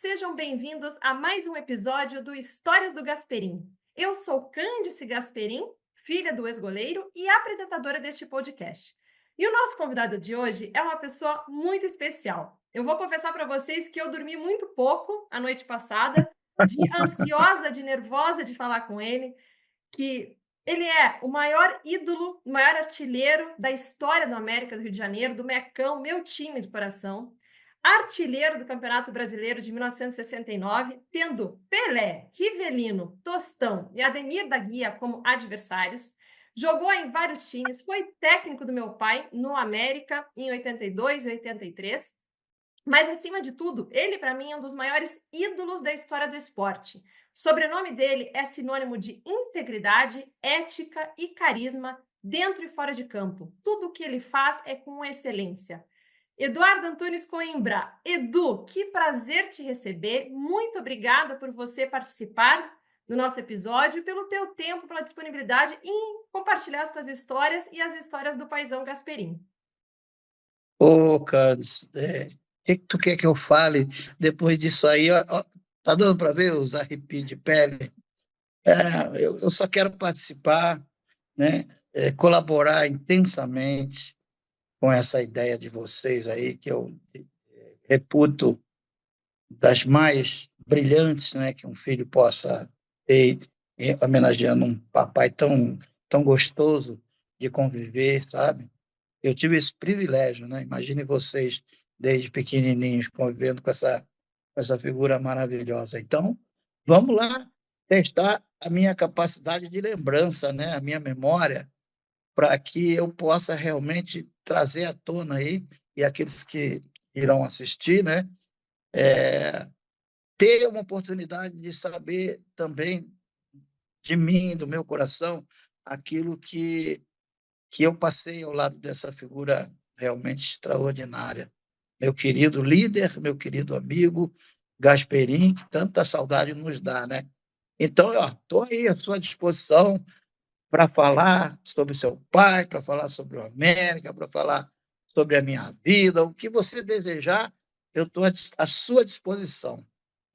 Sejam bem-vindos a mais um episódio do Histórias do Gasperim. Eu sou Cândice Gasperim, filha do ex-goleiro e apresentadora deste podcast. E o nosso convidado de hoje é uma pessoa muito especial. Eu vou confessar para vocês que eu dormi muito pouco a noite passada, de ansiosa, de nervosa de falar com ele, que ele é o maior ídolo, o maior artilheiro da história do América do Rio de Janeiro, do Mecão, meu time de coração. Artilheiro do Campeonato Brasileiro de 1969, tendo Pelé, Rivelino, Tostão e Ademir da Guia como adversários. Jogou em vários times, foi técnico do meu pai no América em 82 e 83. Mas, acima de tudo, ele, para mim, é um dos maiores ídolos da história do esporte. O sobrenome dele é sinônimo de integridade, ética e carisma dentro e fora de campo. Tudo o que ele faz é com excelência. Eduardo Antunes Coimbra. Edu, que prazer te receber. Muito obrigada por você participar do nosso episódio e pelo teu tempo, pela disponibilidade em compartilhar as tuas histórias e as histórias do paizão Gasperim. Ô, Carlos, que tu quer que eu fale depois disso aí? Ó, tá dando para ver os arrepios de pele? Eu só quero participar, né? Colaborar intensamente com essa ideia de vocês aí, que eu reputo das mais brilhantes, né, que um filho possa ter, homenageando um papai tão gostoso de conviver, sabe? Eu tive esse privilégio, né? Imagine vocês, desde pequenininhos, convivendo com essa figura maravilhosa. Então, vamos lá testar a minha capacidade de lembrança, né? A minha memória, para que eu possa realmente trazer à tona aí, e aqueles que irão assistir, né? Ter uma oportunidade de saber também de mim, do meu coração, aquilo que eu passei ao lado dessa figura realmente extraordinária. Meu querido líder, meu querido amigo Gasperim, que tanta saudade nos dá, né? Então, estou aí à sua disposição para falar sobre seu pai, para falar sobre o América, para falar sobre a minha vida, o que você desejar, eu estou à sua disposição,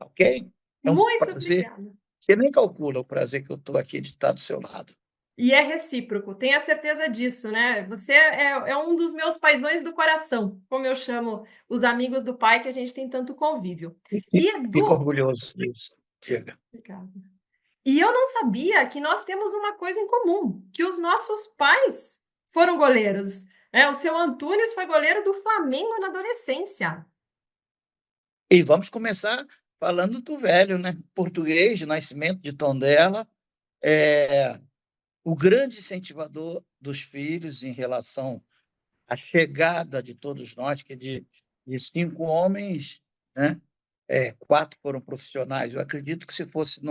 ok? É um Muito prazer. obrigada. Você nem calcula o prazer que eu estou aqui de estar do seu lado. E é recíproco, tenha certeza disso, né? Você é um dos meus paizões do coração, como eu chamo os amigos do pai que a gente tem tanto convívio. E E fico Edu, orgulhoso disso. Diga. obrigada. E eu não sabia que nós temos uma coisa em comum, que os nossos pais foram goleiros, né? O seu Antunes foi goleiro do Flamengo na adolescência. E vamos começar falando do velho, né? Português, de nascimento de Tondela, é o grande incentivador dos filhos em relação à chegada de todos nós, que de 5 homens, né? Quatro foram profissionais. Eu acredito que se fosse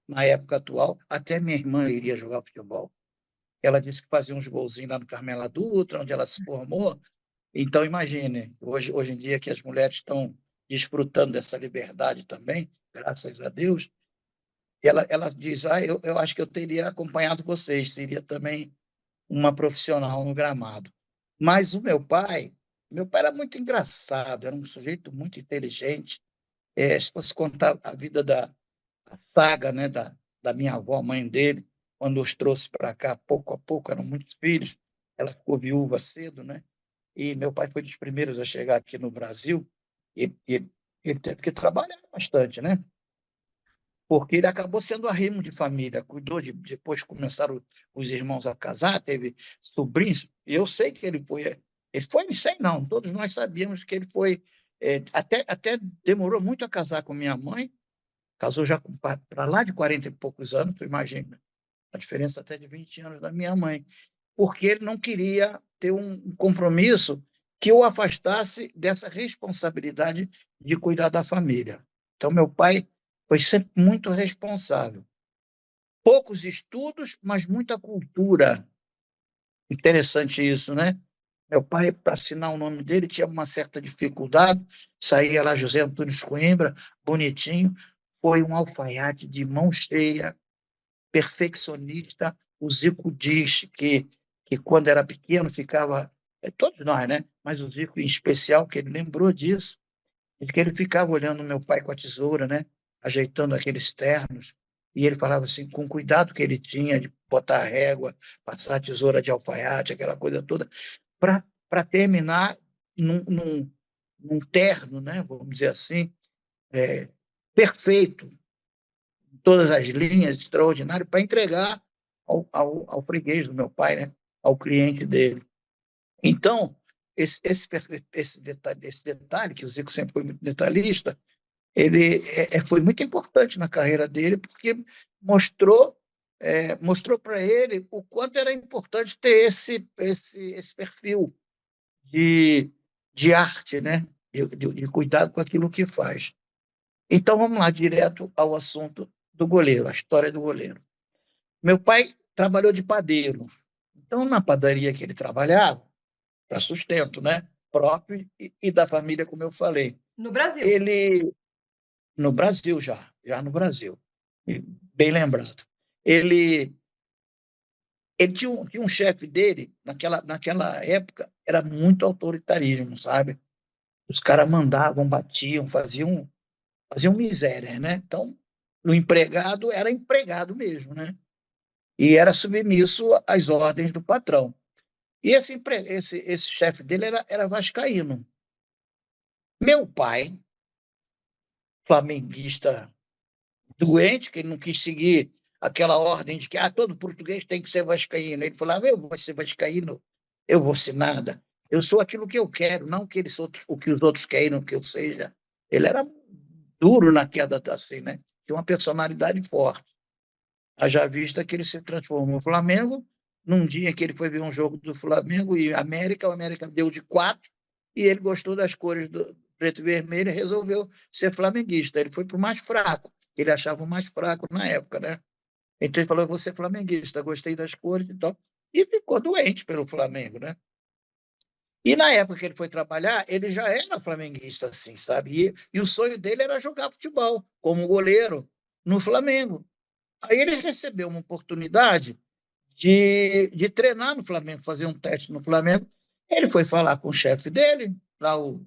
na época atual, até minha irmã iria jogar futebol. Ela disse que fazia uns golzinhos lá no Carmela Dutra, onde ela se formou. Então, imagine, hoje em dia que as mulheres estão desfrutando dessa liberdade também, graças a Deus, ela diz, eu acho que eu teria acompanhado vocês, seria também uma profissional no gramado. Mas o meu pai era muito engraçado, era um sujeito muito inteligente. Se fosse contar a vida a saga, né, da minha avó, mãe dele, quando os trouxe para cá, pouco a pouco, eram muitos filhos, ela ficou viúva cedo, né? E meu pai foi dos primeiros a chegar aqui no Brasil, e ele teve que trabalhar bastante, né? Porque ele acabou sendo arrimo de família, cuidou depois começaram os irmãos a casar, teve sobrinhos, e eu sei que ele foi, não sei não, todos nós sabíamos que ele foi, até demorou muito a casar com minha mãe, casou já para lá de 40 e poucos anos, tu imagina, a diferença até de 20 anos da minha mãe, porque ele não queria ter um compromisso que o afastasse dessa responsabilidade de cuidar da família. Então, meu pai foi sempre muito responsável. Poucos estudos, mas muita cultura. Interessante isso, né? Meu pai, para assinar o nome dele, tinha uma certa dificuldade, saía lá José Antônio Coimbra, bonitinho, foi um alfaiate de mão cheia, perfeccionista. O Zico diz que quando era pequeno ficava, todos nós, né? Mas o Zico em especial, que ele lembrou disso, Diz que ele ficava olhando meu pai com a tesoura, né? Ajeitando aqueles ternos. E ele falava assim, com o cuidado que ele tinha de botar a régua, passar a tesoura de alfaiate, aquela coisa toda, para terminar num terno, né? Vamos dizer assim, é, perfeito, todas as linhas, extraordinário, para entregar ao freguês do meu pai, né? Ao cliente dele. Então, esse detalhe, que o Zico sempre foi muito detalhista, ele foi muito importante na carreira dele, porque mostrou mostrou para ele o quanto era importante ter esse perfil de, de arte, né? De cuidado com aquilo que faz. Então, vamos lá, direto ao assunto do goleiro, a história do goleiro. Meu pai trabalhou de padeiro. Então, na padaria que ele trabalhava, para sustento, né? Próprio e da família, como eu falei. No Brasil. Ele, no Brasil já no Brasil, bem lembrado. Ele, ele tinha um chefe dele, naquela época, era muito autoritarismo, sabe? Os caras mandavam, batiam, faziam miséria, né? Então, o empregado era empregado mesmo, né? E era submisso às ordens do patrão. E esse chefe dele era vascaíno. Meu pai, flamenguista doente, que ele não quis seguir aquela ordem de que todo português tem que ser vascaíno. Ele falava, eu vou ser vascaíno, eu vou ser nada. Eu sou aquilo que eu quero, não o que os outros querem que eu seja. Ele era duro na queda, assim, né? Tinha uma personalidade forte. Haja vista que ele se transformou no Flamengo, num dia que ele foi ver um jogo do Flamengo e América, o América deu de 4, e ele gostou das cores do preto e vermelho e resolveu ser flamenguista. Ele foi para o mais fraco, ele achava o mais fraco na época, né? Então ele falou, eu vou ser flamenguista, gostei das cores e tal, e ficou doente pelo Flamengo, né? E na época que ele foi trabalhar, ele já era flamenguista, assim, sabe? E o sonho dele era jogar futebol, como goleiro, no Flamengo. Aí ele recebeu uma oportunidade de treinar no Flamengo, fazer um teste no Flamengo. Ele foi falar com o chefe dele, lá o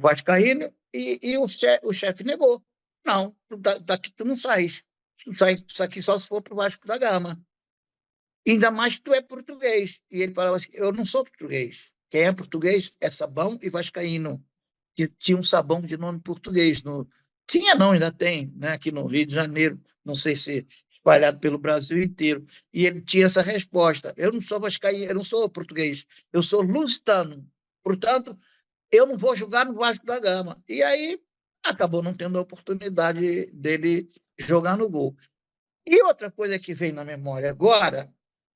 Vascaíno, e o chefe negou. Não, daqui tu não sais. Tu sai isso aqui só se for para o Vasco da Gama. Ainda mais que tu é português. E ele falava assim, eu não sou português. Quem é português é Sabão e Vascaíno, que tinha um sabão de nome português. Tinha não, ainda tem, né, aqui no Rio de Janeiro, não sei se espalhado pelo Brasil inteiro. E ele tinha essa resposta, eu não sou vascaíno, eu não sou português, eu sou lusitano. Portanto, eu não vou jogar no Vasco da Gama. E aí acabou não tendo a oportunidade dele jogar no gol. E outra coisa que vem na memória agora,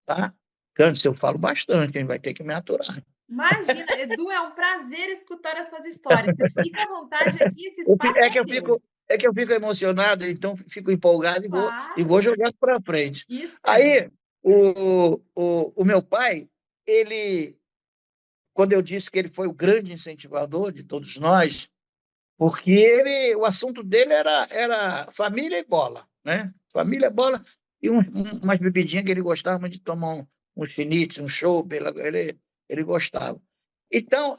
tá? Antes eu falo bastante, quem vai ter que me aturar. Imagina, Edu, é um prazer escutar as tuas histórias. Você fica à vontade aqui, esse espaço É é teu. que eu fico emocionado, então fico empolgado e Claro, vou jogar para frente. isso mesmo. Aí, o meu pai, ele, quando eu disse que ele foi o grande incentivador de todos nós, porque o assunto dele era família e bola, né? Família, bola e umas bebidinhas que ele gostava de tomar um chinite, um chopp, ele gostava. Então,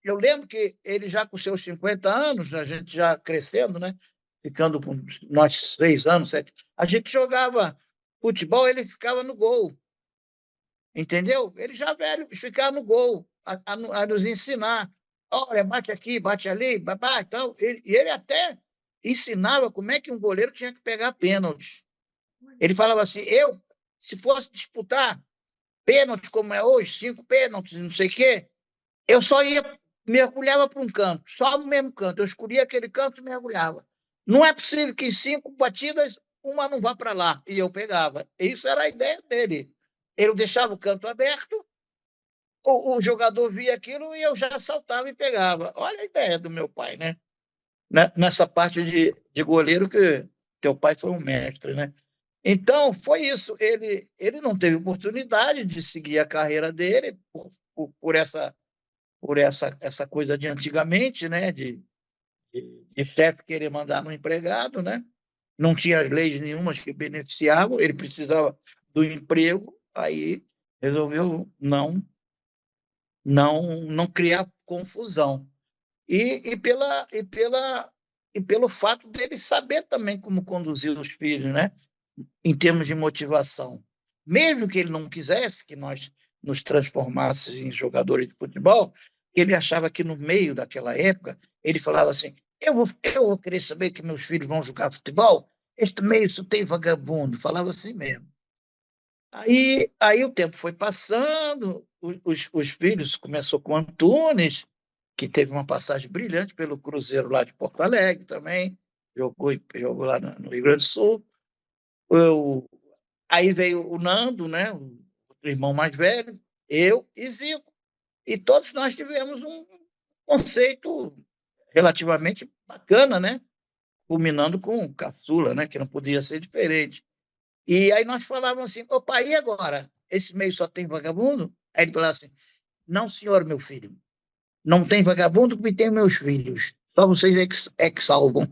eu lembro que ele já com seus 50 anos, a gente já crescendo, né? Ficando com nós 6 anos, 7, a gente jogava futebol, ele ficava no gol, entendeu? Ele já velho, ficava no gol, a nos ensinar. Olha, bate aqui, bate ali, babá, então, e ele até ensinava como é que um goleiro tinha que pegar pênaltis. Ele falava assim, se fosse disputar pênaltis como é hoje, 5 pênaltis, não sei o quê, eu só mergulhava para um canto, só no mesmo canto. Eu escolhia aquele canto e mergulhava. Não é possível que em 5 batidas uma não vá para lá. E eu pegava. Isso era a ideia dele. Ele deixava o canto aberto, o jogador via aquilo e eu já saltava e pegava. Olha a ideia do meu pai, né? Nessa parte de goleiro que teu pai foi um mestre, né? Então, foi isso. Ele não teve oportunidade de seguir a carreira dele por essa coisa de antigamente, né? De chefe querer mandar no empregado, né? Não tinha leis nenhumas que beneficiavam, ele precisava do emprego, aí resolveu não criar confusão. E pelo fato dele saber também como conduzir os filhos, né? Em termos de motivação. Mesmo que ele não quisesse que nós nos transformássemos em jogadores de futebol, ele achava que no meio daquela época, ele falava assim, eu vou querer saber que meus filhos vão jogar futebol? Este meio só tem vagabundo, falava assim mesmo. Aí o tempo foi passando, os filhos, começou com o Antunes, que teve uma passagem brilhante pelo Cruzeiro lá de Porto Alegre também, jogou lá no Rio Grande do Sul. Eu, Aí veio o Nando, né, o irmão mais velho, eu e Zico. E todos nós tivemos um conceito relativamente bacana, né? Culminando com o caçula, né? Que não podia ser diferente. E aí nós falávamos assim, opa, e agora? Esse meio só tem vagabundo? Aí ele falava assim, não, senhor, meu filho, não tem vagabundo porque tem meus filhos. Só vocês é que salvam.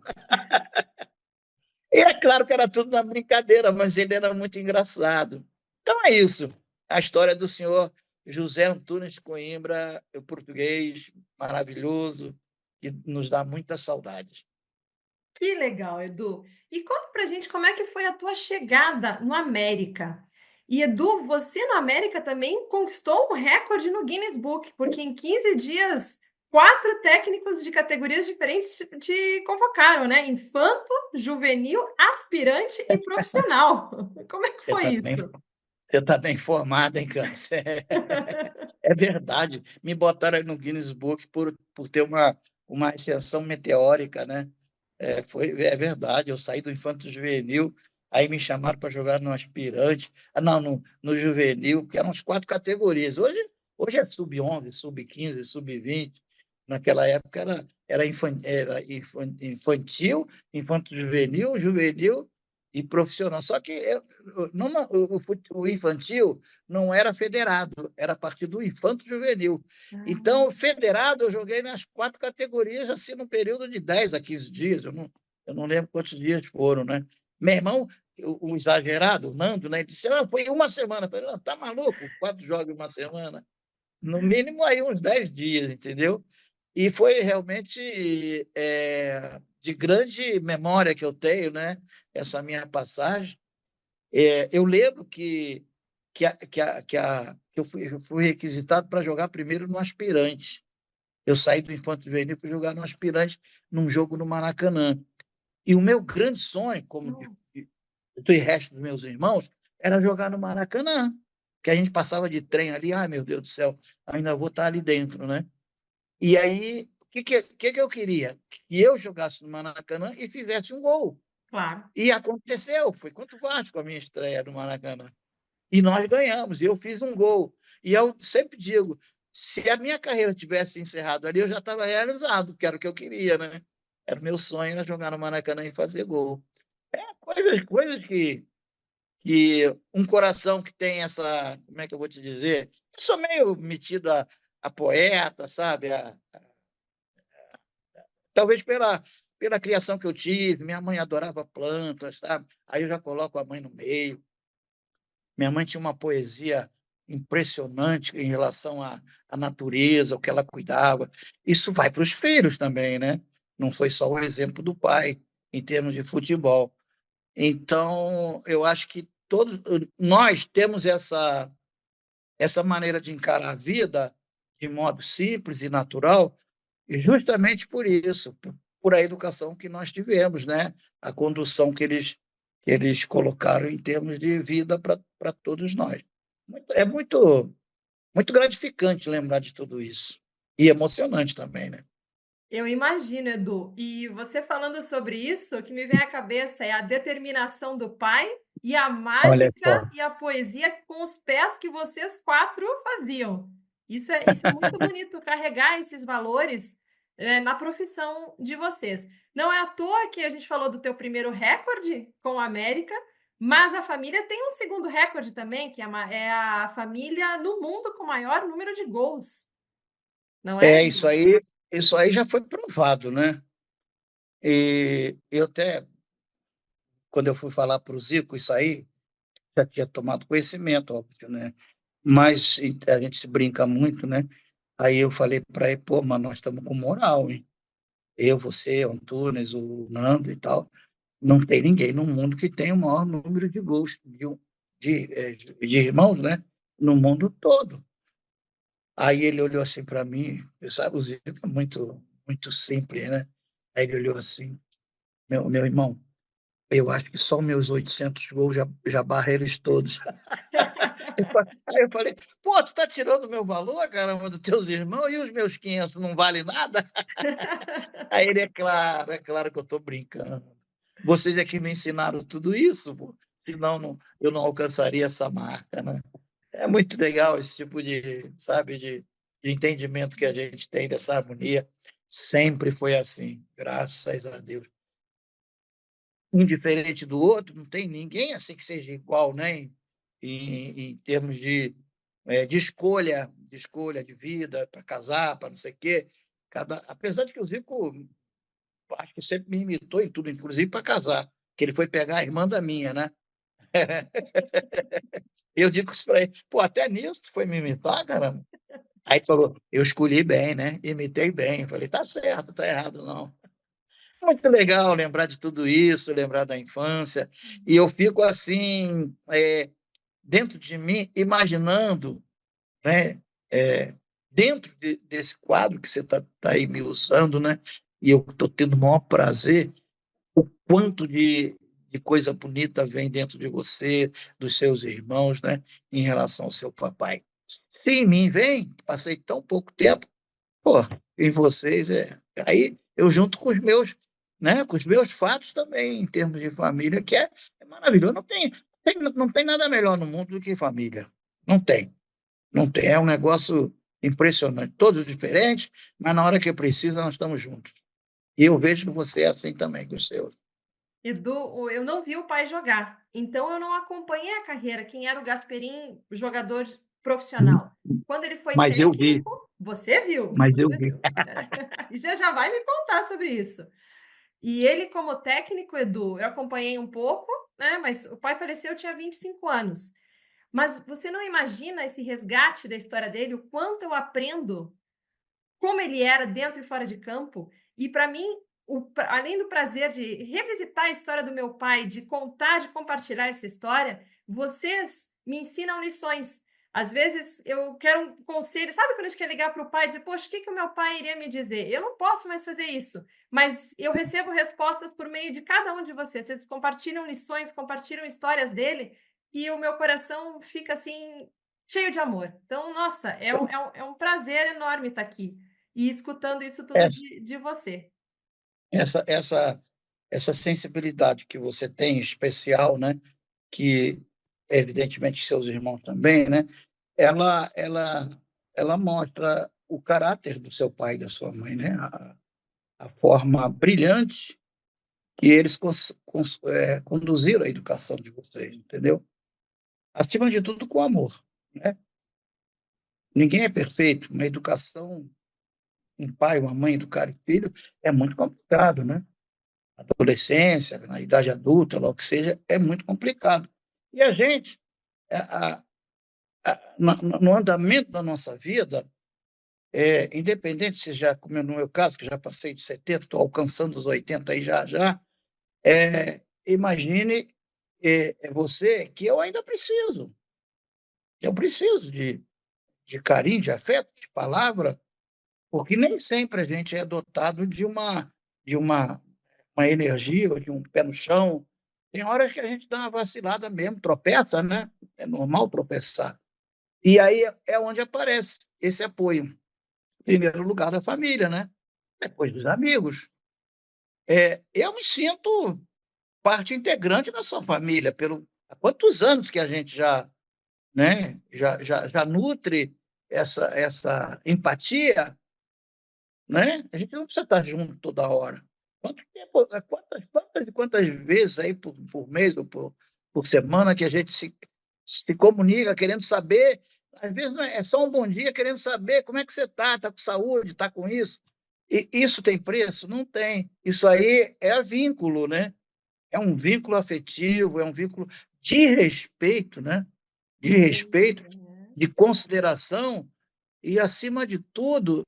E é claro que era tudo uma brincadeira, mas ele era muito engraçado. Então é isso. A história do senhor José Antunes de Coimbra, o português maravilhoso, que nos dá muita saudade. Que legal, Edu. E conta pra gente como é que foi a tua chegada no América. E Edu, você no América também conquistou um recorde no Guinness Book, porque em 15 dias, 4 técnicos de categorias diferentes te convocaram, né? Infanto, juvenil, aspirante e profissional. Como é que Você foi está bem, isso? você tá bem informado, hein, Câncer? É verdade. Me botaram aí no Guinness Book por ter uma ascensão meteórica, né? É verdade. Eu saí do infanto juvenil, aí me chamaram para jogar no aspirante, não, no juvenil, que eram as 4 categorias. Hoje é sub-11, sub-15, sub-20. Naquela época era infantil, infanto juvenil, juvenil e profissional. Só que o infantil não era federado, era a partir do infanto juvenil. Então, federado, eu joguei nas 4 categorias, assim, num período de 10 a 15 dias. Eu não lembro quantos dias foram, né? Meu irmão, o exagerado, o Nando, né? Ele disse: não, foi uma semana. Eu falei: não, tá maluco? 4 jogos em uma semana? No mínimo, aí uns 10 dias, entendeu? E foi realmente de grande memória que eu tenho, né? Essa minha passagem. Eu lembro que eu fui requisitado para jogar primeiro no aspirante. Eu saí do Infanto Juvenil e fui jogar no aspirante num jogo no Maracanã. E o meu grande sonho, como Nossa. e resto dos meus irmãos, era jogar no Maracanã. Que a gente passava de trem ali, ai meu Deus do céu, ainda vou estar ali dentro, né? E aí, o que eu queria? Que eu jogasse no Maracanã e fizesse um gol. Claro. E aconteceu, foi contra o Vasco a minha estreia no Maracanã. E nós ganhamos, e eu fiz um gol. E eu sempre digo, se a minha carreira tivesse encerrado ali, eu já estava realizado, que era o que eu queria, né? Era o meu sonho, era jogar no Maracanã e fazer gol. Coisas que um coração que tem essa, como é que eu vou te dizer? Eu sou meio metido a poeta, sabe? Talvez pela criação que eu tive, minha mãe adorava plantas, sabe? Aí eu já coloco a mãe no meio. Minha mãe tinha uma poesia impressionante em relação à natureza, o que ela cuidava. Isso vai para os filhos também, né? Não foi só o exemplo do pai em termos de futebol. Então, eu acho que todos nós temos essa maneira de encarar a vida de modo simples e natural, e justamente por isso, por a educação que nós tivemos, né? A condução que eles colocaram em termos de vida para todos nós. É muito gratificante lembrar de tudo isso. E emocionante também, né? Eu imagino, Edu. E você falando sobre isso, o que me vem à cabeça é a determinação do pai e a Olha mágica só. e a poesia com os pés que vocês 4 faziam. Isso é muito bonito, carregar esses valores, na profissão de vocês. Não é à toa que a gente falou do teu primeiro recorde com a América, mas a família tem um segundo recorde também, que é a família no mundo com maior número de gols, não é, É, Edu? isso aí já foi provado, né? E eu até, quando eu fui falar para o Zico isso aí, já tinha tomado conhecimento, óbvio, né? Mas a gente se brinca muito, né? Aí eu falei para ele, pô, mas nós estamos com moral, hein? Eu, você, o Antunes, o Nando e tal. Não tem ninguém no mundo que tenha o maior número de gols de irmãos, né? No mundo todo. Aí ele olhou assim para mim, sabe, o Zico é muito simples, né? Aí ele olhou assim, meu irmão, eu acho que só meus 800 gols já barra eles todos. Aí eu falei, pô, tu tá tirando o meu valor, caramba, dos teus irmãos, e os meus 500 não vale nada? Aí ele, é claro que eu tô brincando. Vocês é que me ensinaram tudo isso, pô. Senão eu não alcançaria essa marca, né? É muito legal esse tipo de, sabe, de entendimento que a gente tem dessa harmonia. Sempre foi assim, graças a Deus. Um diferente do outro, não tem ninguém assim que seja igual, né? Em termos de escolha de vida, para casar, para não sei o quê. Apesar de que o Zico, acho que sempre me imitou em tudo, inclusive para casar, que ele foi pegar a irmã da minha, né? Eu digo isso para ele, pô, até nisso tu foi me imitar, caramba. Aí ele falou, eu escolhi bem, né? Imitei bem. Eu falei, tá certo, tá errado, não. Muito legal lembrar de tudo isso, lembrar da infância. E eu fico assim, dentro de mim, imaginando, né? É, dentro desse quadro que você tá aí me usando, né? E eu estou tendo o maior prazer, o quanto de coisa bonita vem dentro de você, dos seus irmãos, né? Em relação ao seu papai. Se em mim vem, passei tão pouco tempo, pô, em vocês Aí eu junto com os meus, né, com os meus fatos também, em termos de família, que é maravilhoso. Não tem nada melhor no mundo do que família. Não tem. Não tem. É um negócio impressionante. Todos diferentes, mas na hora que precisa, nós estamos juntos. E eu vejo que você é assim também com os seus. Edu, eu não vi o pai jogar, então eu não acompanhei a carreira, quem era o Gasperim, jogador profissional. Quando ele foi Mas eu vi, técnico, você viu, mas eu você vi. viu. E você já vai me contar sobre isso. E ele, como técnico, Edu, eu acompanhei um pouco, né? Mas o pai faleceu, eu tinha 25 anos. Mas você não imagina esse resgate da história dele, o quanto eu aprendo como ele era dentro e fora de campo. E para mim, além do prazer de revisitar a história do meu pai, de contar, de compartilhar essa história, vocês me ensinam lições. Às vezes eu quero um conselho, sabe quando a gente quer ligar para o pai e dizer, poxa, o que o meu pai iria me dizer? Eu não posso mais fazer isso, mas eu recebo respostas por meio de cada um de vocês. Vocês compartilham lições, compartilham histórias dele, e o meu coração fica assim, cheio de amor. Então, nossa, é um prazer enorme estar aqui e escutando isso tudo Essa, de você. essa, essa, essa sensibilidade que você tem especial, né? Que evidentemente seus irmãos também, né? Ela, ela, ela mostra o caráter do seu pai e da sua mãe, né? A forma brilhante que eles conduziram a educação de vocês, entendeu? Acima de tudo, com amor, né? Ninguém é perfeito. Uma educação, um pai, uma mãe educar o filho é muito complicado, né? Adolescência, na idade adulta, logo que seja, é muito complicado. E a gente, a, no andamento da nossa vida, independente se já, como no meu caso, que já passei de 70, estou alcançando os 80 aí já, imagine você que eu ainda preciso. Eu preciso de carinho, de afeto, de palavra, porque nem sempre a gente é dotado de uma energia ou de um pé no chão. Tem horas que a gente dá uma vacilada mesmo, tropeça, né? É normal tropeçar. E aí é onde aparece esse apoio. Em primeiro lugar, da família, né? Depois dos amigos. Eu me sinto parte integrante da sua família. Há quantos anos que a gente já, né, já nutre essa empatia, né? A gente não precisa estar junto toda hora. Quanto tempo, quantas vezes aí por mês ou por semana que a gente se comunica querendo saber, às vezes não é só um bom dia querendo saber como é que você está com saúde, está com isso. E isso tem preço? Não tem. Isso aí é vínculo, né? É um vínculo afetivo, é um vínculo de respeito, né? De respeito, Sempre, né? de consideração, e, acima de tudo,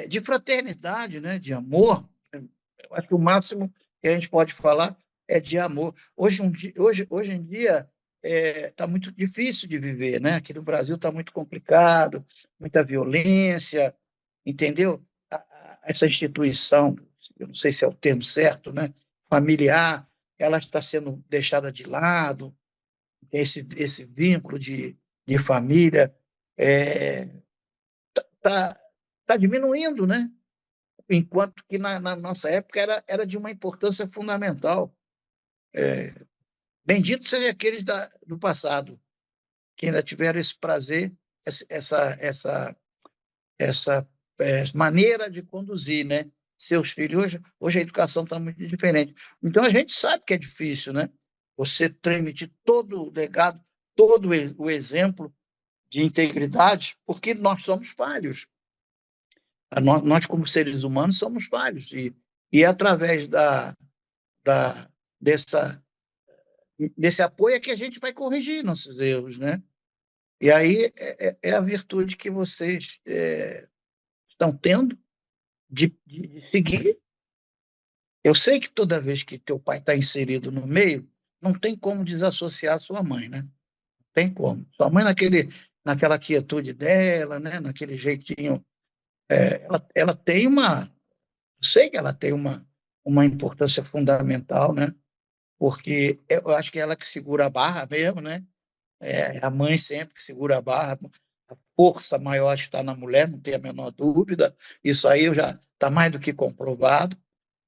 de fraternidade, né? De amor. Eu acho que o máximo que a gente pode falar é de amor. Hoje em dia está muito difícil de viver, né? Aqui no Brasil está muito complicado, muita violência, entendeu? Essa instituição, eu não sei se é o termo certo, né? Familiar, ela está sendo deixada de lado, esse vínculo de família está tá diminuindo, né? Enquanto que na nossa época era de uma importância fundamental. Bendito sejam aqueles do passado, que ainda tiveram esse prazer, essa maneira de conduzir, né? Seus filhos. Hoje a educação está muito diferente. Então a gente sabe que é difícil, né? Você transmitir todo o legado, todo o exemplo de integridade, porque nós somos falhos. Nós, como seres humanos, somos falhos. E através da, dessa, desse apoio é que a gente vai corrigir nossos erros, né? E aí é a virtude que vocês estão tendo de seguir. Eu sei que toda vez que teu pai está inserido no meio, não tem como desassociar a sua mãe, né? Não tem como. Sua mãe, naquela quietude dela, né? Naquele jeitinho, ela tem eu sei que ela tem uma importância fundamental, né? Porque eu acho que ela que segura a barra mesmo, né? A mãe sempre que segura a barra, a força maior está na mulher, não tem a menor dúvida. Isso aí já está mais do que comprovado.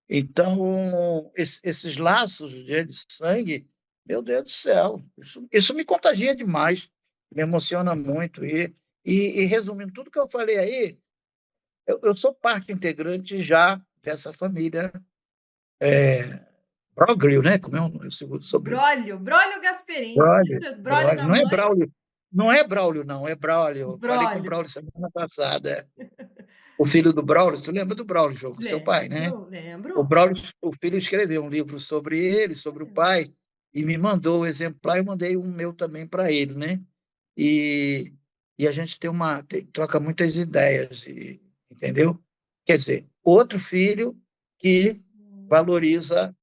Então, esses laços de sangue, meu Deus do céu, isso me contagia demais, me emociona muito. E resumindo tudo que eu falei aí, eu sou parte integrante já dessa família Broglio, né? Como é o segundo sobrenome? Brólio Gasperim. Isso Braulio, mesmo, Brólio Braulio. da Não é mãe, Braulio, não é Braulio, não, é Braulio. Falei com o Brólio. Braulio semana passada. O filho do Braulio, tu lembra do Braulio, João, seu pai, né? Lembro, O lembro. Braulio, o filho escreveu um livro sobre ele, sobre o pai, e me mandou o exemplar, eu mandei um meu também para ele, né? E, e a gente troca muitas ideias, entendeu? Quer dizer, outro filho que valoriza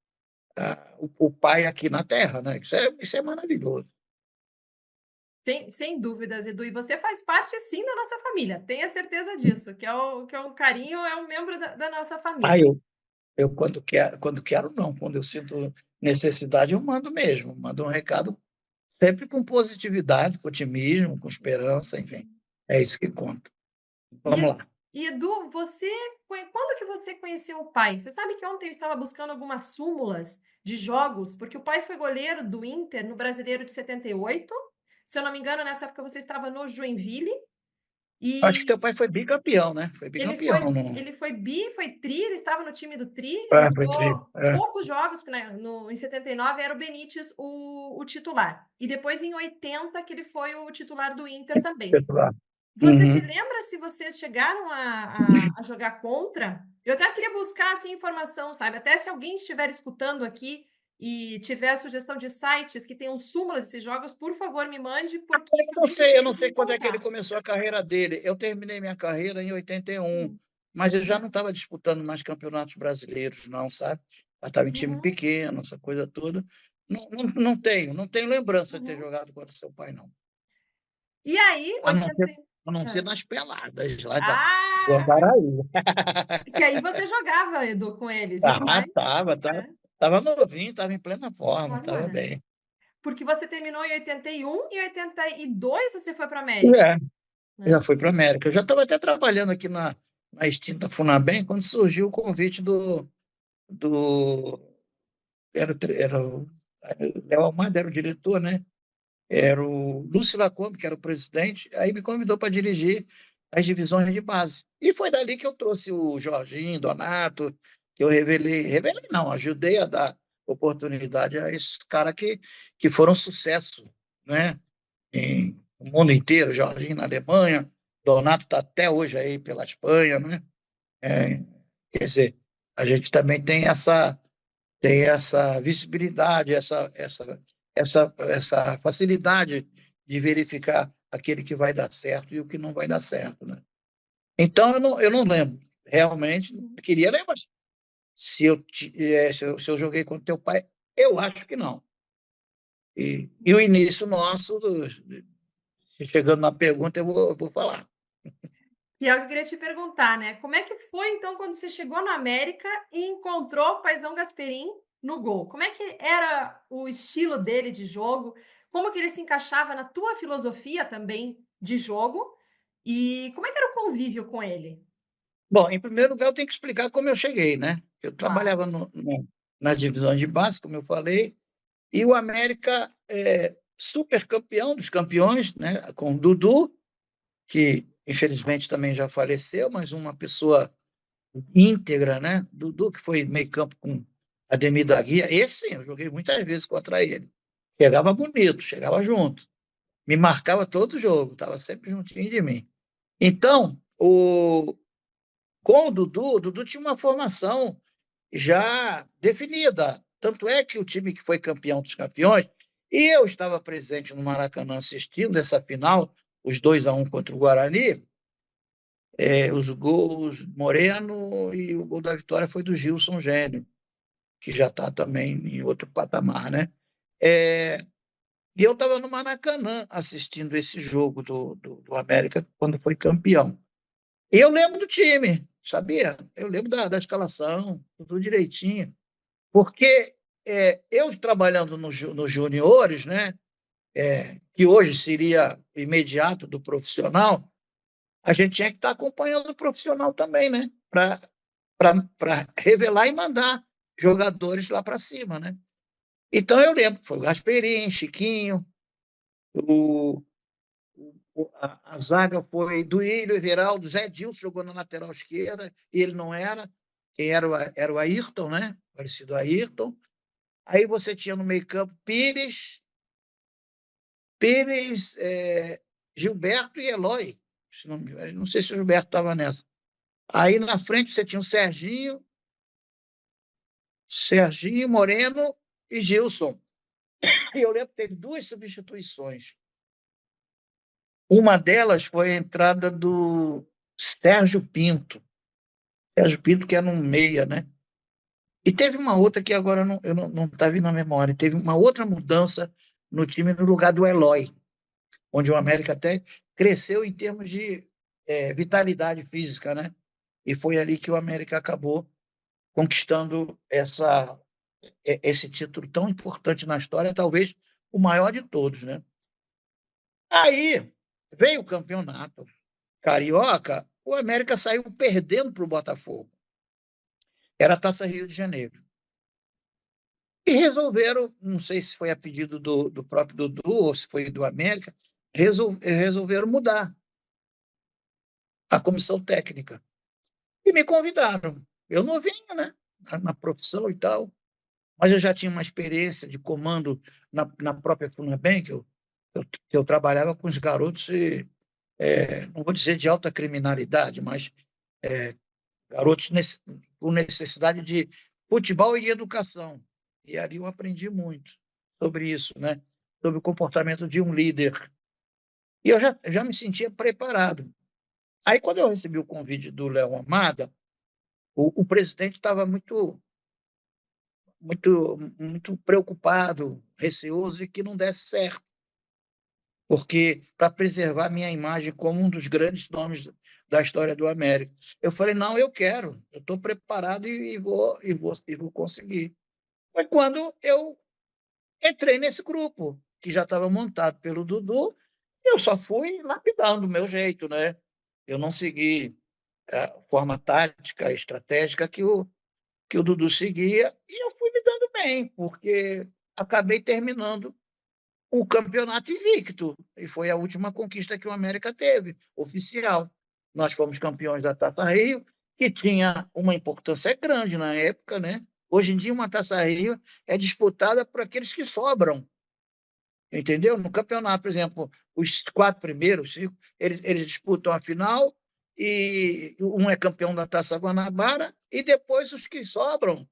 o pai aqui na Terra, né? Isso é maravilhoso. Sem dúvidas, Edu. E você faz parte, sim, da nossa família. Tenha certeza disso, que é o carinho, é um membro da nossa Ah, família. eu quando quero, não. Quando eu sinto necessidade, eu mando mesmo. Mando um recado sempre com positividade, com otimismo, com esperança, enfim. É isso que conta. E, Vamos lá. e, Edu, quando que você conheceu o pai? Você sabe que ontem eu estava buscando algumas súmulas de jogos, porque o pai foi goleiro do Inter no Brasileiro de 78. Se eu não me engano, nessa época você estava no Joinville. Acho que E teu pai foi bicampeão, né? Foi ele bicampeão. foi, No... ele foi foi tri, ele estava no time do tri, ele Ah, foi tri. jogou poucos jogos, porque em 79 era o Benítez o titular. E depois em 80 que ele foi o titular do Inter também. Titular. Você se Uhum. lembra se vocês chegaram a jogar contra? Eu até queria buscar assim, informação, sabe? Até se alguém estiver escutando aqui e tiver sugestão de sites que tenham súmulas desses jogos, por favor, me mande, porque foi bem Eu não difícil de sei quando é que ele encontrar. começou a carreira dele. Eu terminei minha carreira em 81, Uhum. mas eu já não estava disputando mais campeonatos brasileiros, não, sabe? Eu estava em time Uhum. pequeno, essa coisa toda. Não tenho lembrança de ter Uhum. jogado contra seu pai, não. E aí, A não ser, 80. a não ser Hã. nas peladas lá do Ah, Andaraí. que aí você jogava, Edu, com eles, e o Ah, pai é, tava novinho, tava em plena forma, tava olha, bem. porque você terminou em 81 e em 82 você foi para América, É, já né? fui para a América. Eu já estava até trabalhando aqui na extinta Funabem quando surgiu o convite do era o Léo Almada era o diretor, né? Era o Lúcio Lacombe, que era o presidente, aí me convidou para dirigir as divisões de base. E foi dali que eu trouxe o Jorginho, Donato, que eu revelei não, ajudei a dar oportunidade a esses caras que foram sucesso, né? No mundo inteiro, Jorginho na Alemanha, Donato está até hoje aí pela Espanha, né? É, quer dizer, a gente também tem essa visibilidade, essa facilidade de verificar aquele que vai dar certo e o que não vai dar certo, né? Então, eu não lembro. Realmente, eu queria lembrar. Se eu joguei contra teu pai, eu acho que não. E o início nosso, chegando na pergunta, eu vou falar. E é o que eu queria te perguntar, né? Como é que foi, então, quando você chegou na América e encontrou o Paizão Gasperim no gol? Como é que era o estilo dele de jogo? Como que ele se encaixava na tua filosofia também de jogo? E como é que era o convívio com ele? Bom, em primeiro lugar, eu tenho que explicar como eu cheguei, né? Eu Claro. trabalhava nas divisões de base, como eu falei, e o América é super campeão dos campeões, né? Com o Dudu, que infelizmente também já faleceu, mas uma pessoa íntegra, né? Dudu, que foi meio campo com Ademir da Guia. Esse sim, eu joguei muitas vezes contra ele. Chegava bonito, chegava junto. Me marcava todo jogo, estava sempre juntinho de mim. Então, com o Dudu tinha uma formação já definida. Tanto é que o time que foi campeão dos campeões, e eu estava presente no Maracanã assistindo essa final, os 2-1 contra o Guarani, os gols Moreno e o gol da vitória foi do Gilson Gênio, que já está também em outro patamar, né? É, e eu estava no Maracanã assistindo esse jogo do América quando foi campeão. E eu lembro do time, sabia? Eu lembro da escalação, tudo direitinho. Porque eu trabalhando nos juniores, né, que hoje seria imediato do profissional, a gente tinha que estar acompanhando o profissional também, né, para revelar e mandar jogadores lá para cima, né? Então eu lembro, foi o Gasperini, Chiquinho, o, a zaga foi Duílio, Everaldo, Zé Dilson jogou na lateral esquerda, e ele não era, quem era o Ayrton, né? Parecido Ayrton. Aí você tinha no meio-campo Pires, Gilberto e Eloy. Não sei se o Gilberto estava nessa. Aí na frente você tinha o Serginho Moreno e Gilson. E eu lembro que teve duas substituições. Uma delas foi a entrada do Sérgio Pinto. Sérgio Pinto, que era um meia, né? E teve uma outra que agora eu não está vindo na memória. Teve uma outra mudança no time no lugar do Eloy, onde o América até cresceu em termos de vitalidade física, né? E foi ali que o América acabou conquistando esse título tão importante na história, talvez o maior de todos, né? Aí veio o campeonato carioca, o América saiu perdendo para o Botafogo. Era a Taça Rio de Janeiro. E resolveram, não sei se foi a pedido do próprio Dudu ou se foi do América, resolveram mudar a comissão técnica. E me convidaram. Eu novinho, né? Na profissão e tal, mas eu já tinha uma experiência de comando na própria Funabem, que eu trabalhava com os garotos, não vou dizer de alta criminalidade, mas garotos com necessidade de futebol e de educação. E ali eu aprendi muito sobre isso, né? Sobre o comportamento de um líder. E eu já me sentia preparado. Aí, quando eu recebi o convite do Léo Amada, o presidente estava muito preocupado, receoso de que não desse certo, porque para preservar minha imagem como um dos grandes nomes da história do América. Eu falei, não, eu quero, eu estou preparado e vou conseguir. Foi quando eu entrei nesse grupo, que já estava montado pelo Dudu, e eu só fui lapidando do meu jeito, né? Eu não segui a forma tática, estratégica que o Dudu seguia, e eu fui me dando bem, porque acabei terminando o campeonato invicto, e foi a última conquista que o América teve, oficial. Nós fomos campeões da Taça Rio, que tinha uma importância grande na época, né? Hoje em dia, uma Taça Rio é disputada por aqueles que sobram, entendeu? No campeonato, por exemplo, os quatro primeiros, eles disputam a final, e um é campeão da Taça Guanabara, e depois os que sobram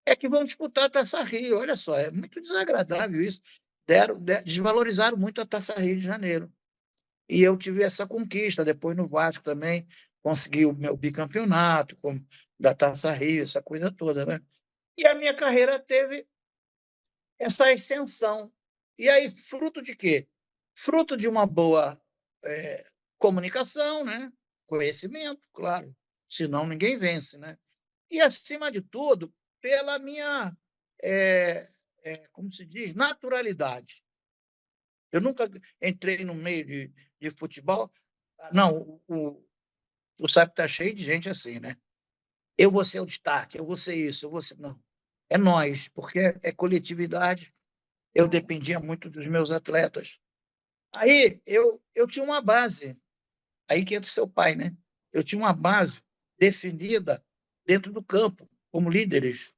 é que vão disputar a Taça Rio. Olha só, é muito desagradável isso. Desvalorizaram muito a Taça Rio de Janeiro. e eu tive essa conquista. Depois no Vasco também consegui o meu bicampeonato da Taça Rio, essa coisa toda, né? E a minha carreira teve essa ascensão. E aí, fruto de quê? Fruto de uma boa comunicação, né? Conhecimento, claro, senão ninguém vence, né? E, acima de tudo, pela minha, como se diz, naturalidade. Eu nunca entrei no meio de futebol. Não, o SAP está cheio de gente assim, né? Eu vou ser o destaque, eu vou ser isso, eu vou ser. Não. É nós, porque é coletividade. Eu dependia muito dos meus atletas. Aí eu tinha uma base, aí que entra o seu pai, né? Eu tinha uma base definida dentro do campo, como líderes,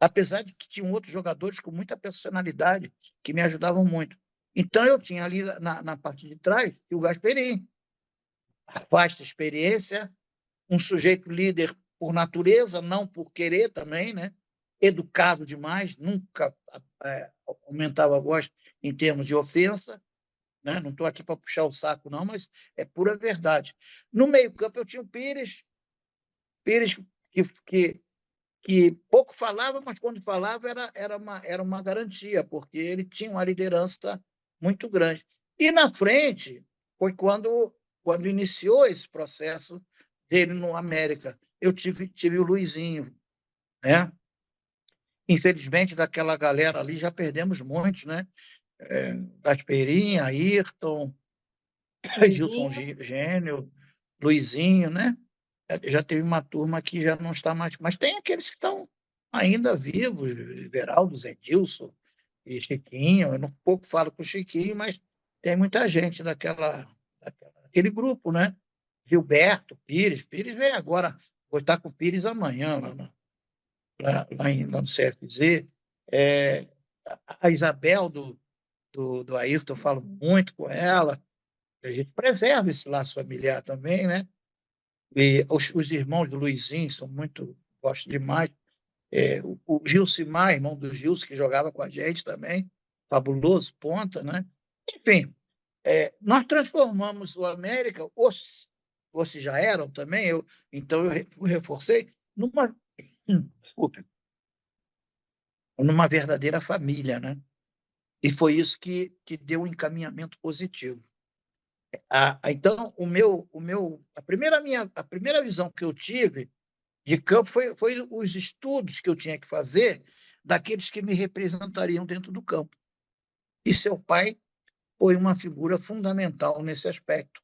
apesar de que tinham outros jogadores com muita personalidade que me ajudavam muito. Então eu tinha ali na parte de trás o Gasperini, vasta experiência, um sujeito líder por natureza, não por querer também, né? Educado demais, nunca aumentava a voz em termos de ofensa, né? Não estou aqui para puxar o saco, não, mas é pura verdade. No meio-campo eu tinha o Pires, Pires que pouco falava, mas quando falava era uma garantia, porque ele tinha uma liderança muito grande. E na frente foi quando iniciou esse processo dele no América. Eu tive o Luizinho, né? Infelizmente, daquela galera ali já perdemos muitos, né? Gasperinha, Ayrton, Gilson Luizinho. Gênio, Luizinho, né? Já teve uma turma que já não está mais. Mas tem aqueles que estão ainda vivos, Everaldo, Zé Dilson e Chiquinho. Eu não pouco falo com o Chiquinho, mas tem muita gente daquele grupo, né? Gilberto, Pires. Pires vem agora, vou estar com o Pires amanhã, lá no CFZ. É, a Isabel do Ayrton, eu falo muito com ela. A gente preserva esse laço familiar também, né? E os irmãos do Luizinho são muito, gosto demais. O Gilcimar, irmão do Gilson, que jogava com a gente também, fabuloso, ponta, né? Enfim, nós transformamos o América, ou se já eram também, então eu reforcei, desculpe, numa verdadeira família, né? E foi isso que deu um encaminhamento positivo. Então, a primeira visão que eu tive de campo foi os estudos que eu tinha que fazer daqueles que me representariam dentro do campo. E seu pai foi uma figura fundamental nesse aspecto,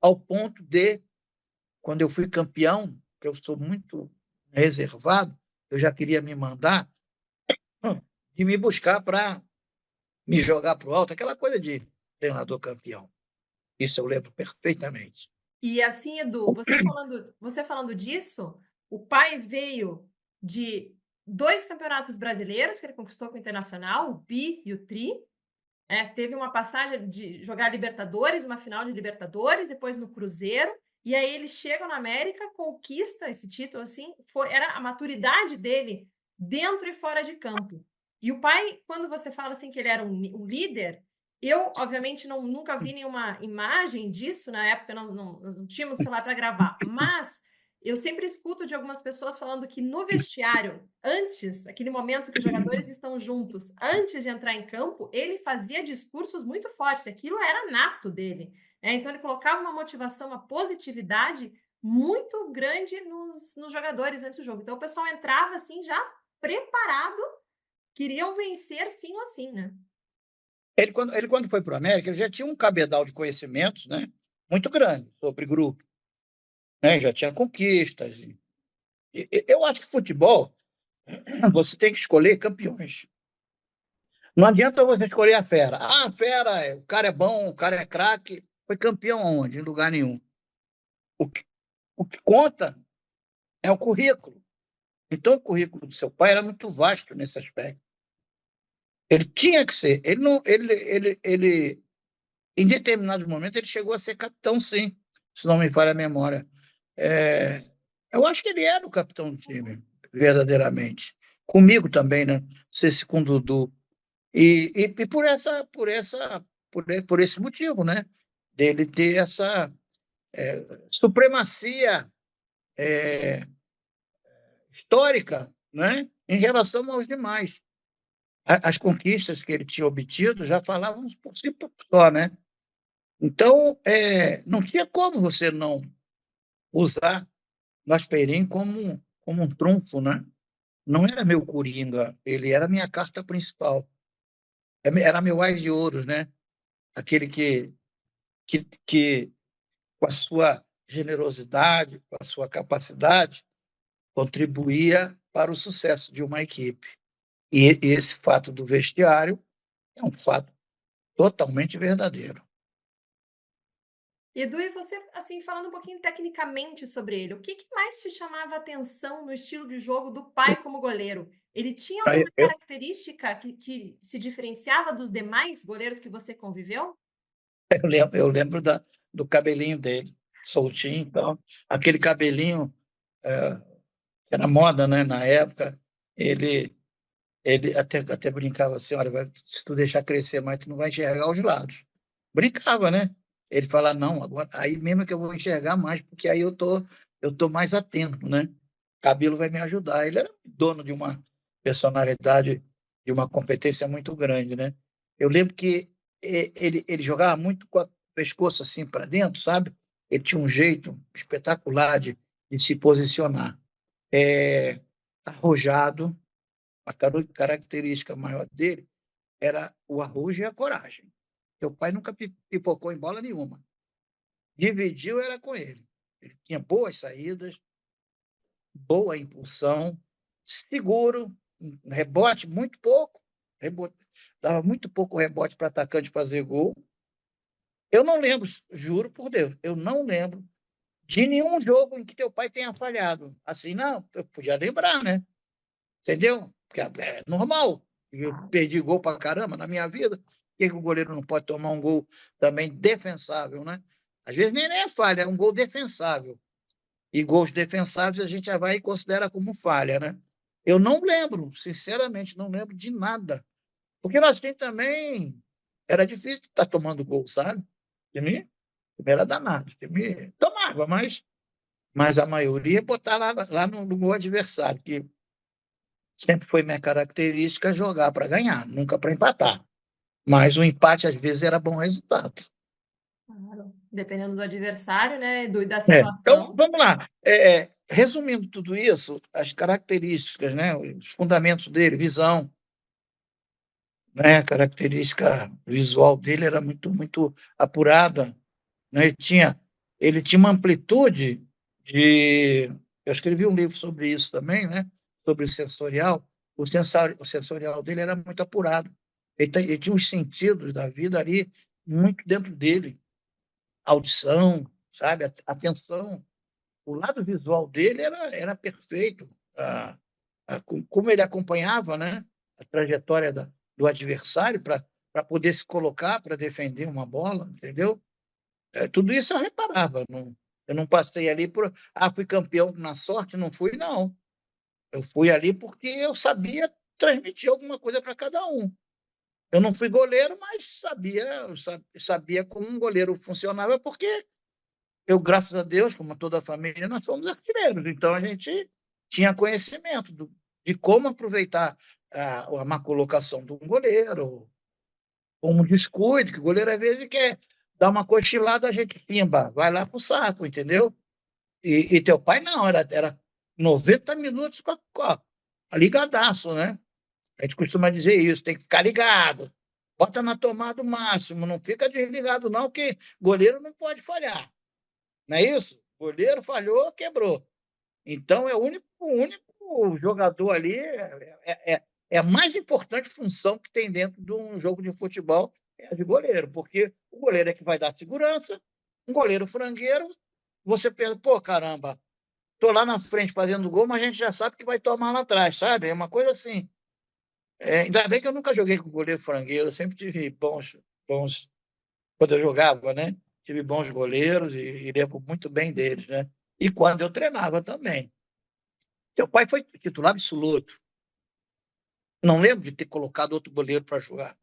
ao ponto de, quando eu fui campeão, que eu sou muito reservado, eu já queria me mandar, de me buscar para me jogar para o alto, aquela coisa de treinador campeão. Isso eu lembro perfeitamente. E assim, Edu, você falando disso, o pai veio de dois campeonatos brasileiros que ele conquistou com o Internacional, o Bi e o Tri. Teve uma passagem de jogar Libertadores, uma final de Libertadores, depois no Cruzeiro, e aí ele chega na América, conquista esse título, assim, era a maturidade dele dentro e fora de campo. E o pai, quando você fala assim que ele era um líder, eu, obviamente, nunca vi nenhuma imagem disso, na época nós não tínhamos celular para gravar, mas eu sempre escuto de algumas pessoas falando que no vestiário, antes, aquele momento que os jogadores estão juntos, antes de entrar em campo, ele fazia discursos muito fortes, aquilo era nato dele, né? Então ele colocava uma motivação, uma positividade muito grande nos jogadores antes do jogo. Então o pessoal entrava assim já preparado, queriam vencer sim ou sim, né? Quando foi para o América, ele já tinha um cabedal de conhecimentos, né, muito grande sobre grupo, né, já tinha conquistas. Eu acho que futebol, você tem que escolher campeões. Não adianta você escolher a fera. Ah, a fera, o cara é bom, o cara é craque. Foi campeão aonde? Em lugar nenhum. O que, o que conta é o currículo. Então, o currículo do seu pai era muito vasto nesse aspecto. Ele tinha que ser. Ele não, em determinados momentos, ele chegou a ser capitão, sim, se não me falha a memória. É, eu acho que ele era o capitão do time, verdadeiramente. Comigo também, né? Ser com o Dudu. E por esse motivo, né? dele ter essa supremacia histórica, né, em relação aos demais. As conquistas que ele tinha obtido já falavam por si só, né? Então, não tinha como você não usar Gasperim como um trunfo, né? Não era meu coringa, ele era minha carta principal. Era meu ás de ouros, né? Aquele que, com a sua generosidade, com a sua capacidade, contribuía para o sucesso de uma equipe. E esse fato do vestiário é um fato totalmente verdadeiro. Edu, e você, assim, falando um pouquinho tecnicamente sobre ele, o que mais te chamava a atenção no estilo de jogo do pai como goleiro? Ele tinha Aí alguma característica que se diferenciava dos demais goleiros que você conviveu? eu lembro do cabelinho dele, soltinho, então, aquele cabelinho era moda, né, na época. Ele até brincava assim: olha, se tu deixar crescer mais, tu não vai enxergar os lados. Brincava, né? Ele fala: não, agora, aí mesmo que eu vou enxergar mais, porque aí eu tô mais atento, né? O cabelo vai me ajudar. Ele era dono de uma personalidade, de uma competência muito grande, né? Eu lembro que ele jogava muito com o pescoço assim para dentro, sabe? Ele tinha um jeito espetacular de se posicionar. Arrojado, a característica maior dele era o arrojo e a coragem. Meu pai nunca pipocou em bola nenhuma. Dividiu era com ele. Ele tinha boas saídas, boa impulsão, seguro, rebote muito pouco, rebote, dava muito pouco rebote para atacante fazer gol. Eu não lembro, juro por Deus, eu não lembro de nenhum jogo em que teu pai tenha falhado. Assim, não, eu podia lembrar, né? Entendeu? Porque é normal. Eu perdi gol para caramba na minha vida. Por que o goleiro não pode tomar um gol também defensável, né? Às vezes nem é falha, é um gol defensável. E gols defensáveis a gente já vai e considera como falha, né? Eu não lembro, sinceramente, não lembro de nada. Porque nós tínhamos também. Era difícil estar tomando gol, sabe? O time era danado. O time tomava, mas a maioria botar lá no gol adversário, que sempre foi minha característica jogar para ganhar, nunca para empatar. Mas o empate, às vezes, era bom resultado. Claro. Dependendo do adversário, né, da Então, situação. vamos lá. Resumindo tudo isso, as características, né, os fundamentos dele, visão, né, a característica visual dele era muito, muito apurada. Né, ele tinha uma amplitude de. Eu escrevi um livro sobre isso também, né, sobre o sensorial. O sensorial dele era muito apurado. Ele tinha os sentidos da vida ali muito dentro dele. Audição, sabe? Atenção. O lado visual dele era perfeito. Como ele acompanhava, né, a trajetória do adversário para poder se colocar, para defender uma bola, entendeu? Tudo isso eu reparava. Não, eu não passei ali por. Fui campeão na sorte, não fui, não. Eu fui ali porque eu sabia transmitir alguma coisa para cada um. Eu não fui goleiro, mas sabia como um goleiro funcionava, porque eu, graças a Deus, como toda a família, nós fomos artilheiros. Então a gente tinha conhecimento de como aproveitar a má colocação de um goleiro, como um descuido, que o goleiro às vezes quer dar uma cochilada, a gente pimba, vai lá pro saco, entendeu? E teu pai não, era 90 minutos ligadaço, né? A gente costuma dizer isso, tem que ficar ligado. Bota na tomada o máximo, não fica desligado, não, que goleiro não pode falhar. Não é isso? Goleiro falhou, quebrou. Então é o único jogador ali, é a mais importante função que tem dentro de um jogo de futebol, é a de goleiro, porque o goleiro é que vai dar segurança, um goleiro frangueiro, você pensa, pô, caramba, tô lá na frente fazendo gol, mas a gente já sabe que vai tomar lá atrás, sabe? É uma coisa assim. Ainda bem que eu nunca joguei com goleiro frangueiro, eu sempre tive bons, quando eu jogava, né? Tive bons goleiros e lembro muito bem deles, né? E quando eu treinava também. Teu pai foi titular absoluto. Não lembro de ter colocado outro goleiro para jogar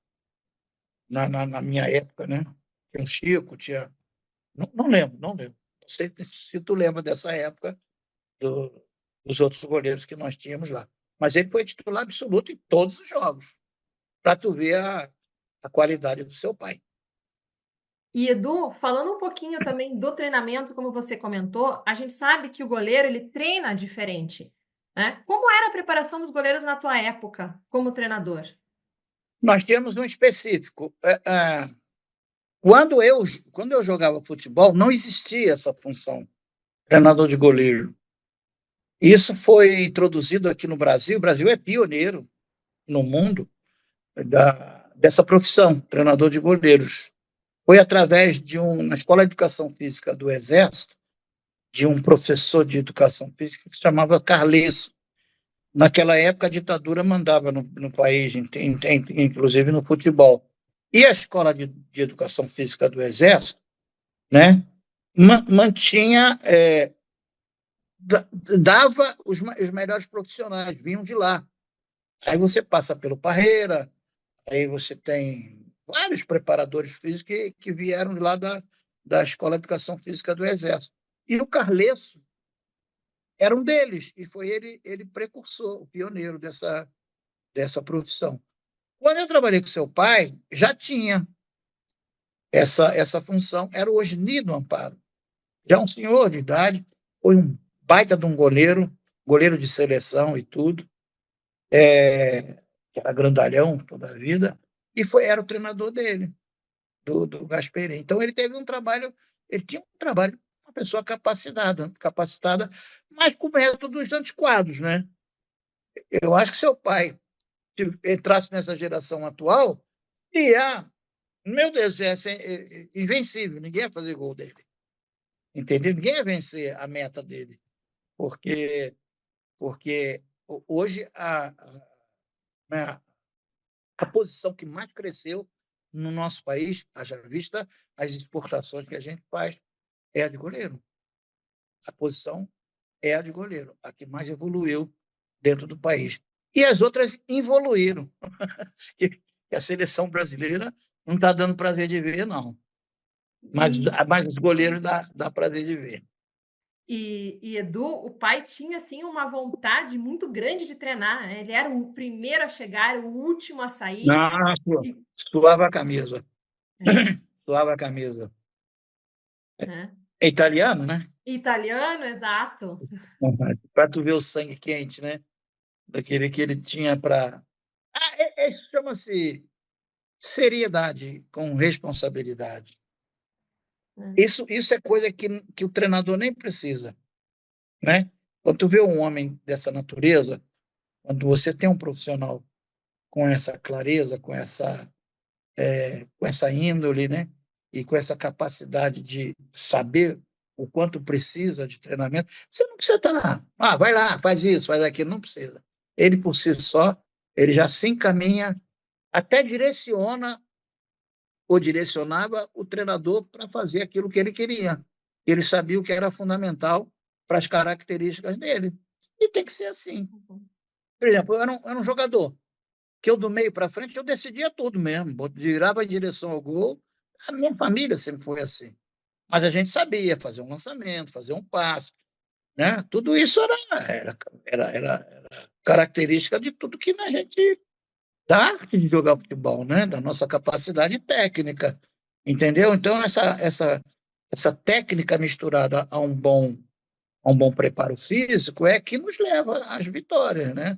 na minha época, né? Tinha o Chico, tinha. Não lembro, não lembro. Não sei se tu lembra dessa época do, dos outros goleiros que nós tínhamos lá. Mas ele foi titular absoluto em todos os jogos, para tu ver a qualidade do seu pai. E Edu, falando um pouquinho também do treinamento, como você comentou, a gente sabe que o goleiro ele treina diferente, né? Como era a preparação dos goleiros na tua época como treinador? Nós tínhamos um específico. Quando eu jogava futebol, não existia essa função, treinador de goleiro. Isso foi introduzido aqui no Brasil. O Brasil é pioneiro no mundo dessa profissão, treinador de goleiros. Foi através na Escola de Educação Física do Exército, de um professor de educação física que se chamava Carlesso. Naquela época, a ditadura mandava no país, inclusive no futebol. E a Escola de Educação Física do Exército, né, mantinha, dava os melhores profissionais, vinham de lá. Aí você passa pelo Parreira, aí você tem vários preparadores físicos que vieram de lá da Escola de Educação Física do Exército. E o Carlesso era um deles, e foi ele precursor, o pioneiro dessa profissão. Quando eu trabalhei com seu pai, já tinha essa função, era o Osni do Amparo. Já um senhor de idade, foi um baita de um goleiro de seleção e tudo, que era grandalhão toda a vida, e era o treinador dele, do Gasperini. Então ele tinha um trabalho, uma pessoa capacitada, mas com métodos antiquados, né? Eu acho que seu pai, se entrasse nessa geração atual, ia, meu Deus, ia ser invencível, ninguém ia fazer gol dele, entendeu? Ninguém ia vencer a meta dele, porque hoje né, a posição que mais cresceu no nosso país, haja vista as exportações que a gente faz, é a de goleiro. A posição é a de goleiro, a que mais evoluiu dentro do país. E as outras evoluíram. Que a seleção brasileira não está dando prazer de ver, não. Mas os goleiros dá prazer de ver. E Edu, o pai tinha assim uma vontade muito grande de treinar, né? Ele era o primeiro a chegar, o último a sair. Nossa, E, suava a camisa. é, Suava a camisa. né? É italiano, né? Italiano, exato. Para tu ver o sangue quente, né? Daquele que ele tinha para. Isso chama-se seriedade com responsabilidade. É. Isso é coisa que o treinador nem precisa, né? Quando tu vê um homem dessa natureza, quando você tem um profissional com essa clareza, com essa índole, né? E com essa capacidade de saber o quanto precisa de treinamento, você não precisa estar lá. Vai lá, faz isso, faz aquilo, não precisa. Ele por si só, ele já se encaminha, até direciona ou direcionava o treinador para fazer aquilo que ele queria. Ele sabia o que era fundamental para as características dele. E tem que ser assim. Por exemplo, eu era um jogador que eu do meio para frente eu decidia tudo mesmo, virava a direção ao gol. A minha família sempre foi assim. Mas a gente sabia fazer um lançamento, fazer um passe, né? Tudo isso era característica de tudo que a gente da arte de jogar futebol, né? Da nossa capacidade técnica, entendeu? Então essa técnica misturada a um bom preparo físico é que nos leva às vitórias, né?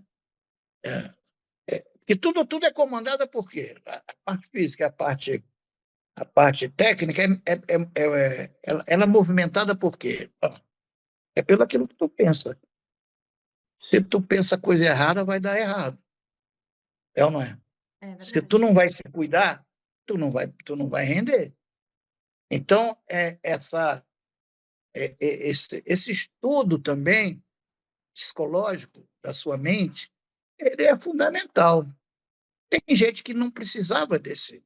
E tudo é comandado por quê? A parte física, a parte técnica ela é movimentada por quê? É pelo aquilo que tu pensa. Se tu pensa coisa errada, vai dar errado. É ou não é? É Se verdade. tu não vai se cuidar, tu não vai render. Então, esse estudo também psicológico da sua mente, ele é fundamental. Tem gente que não precisava dessa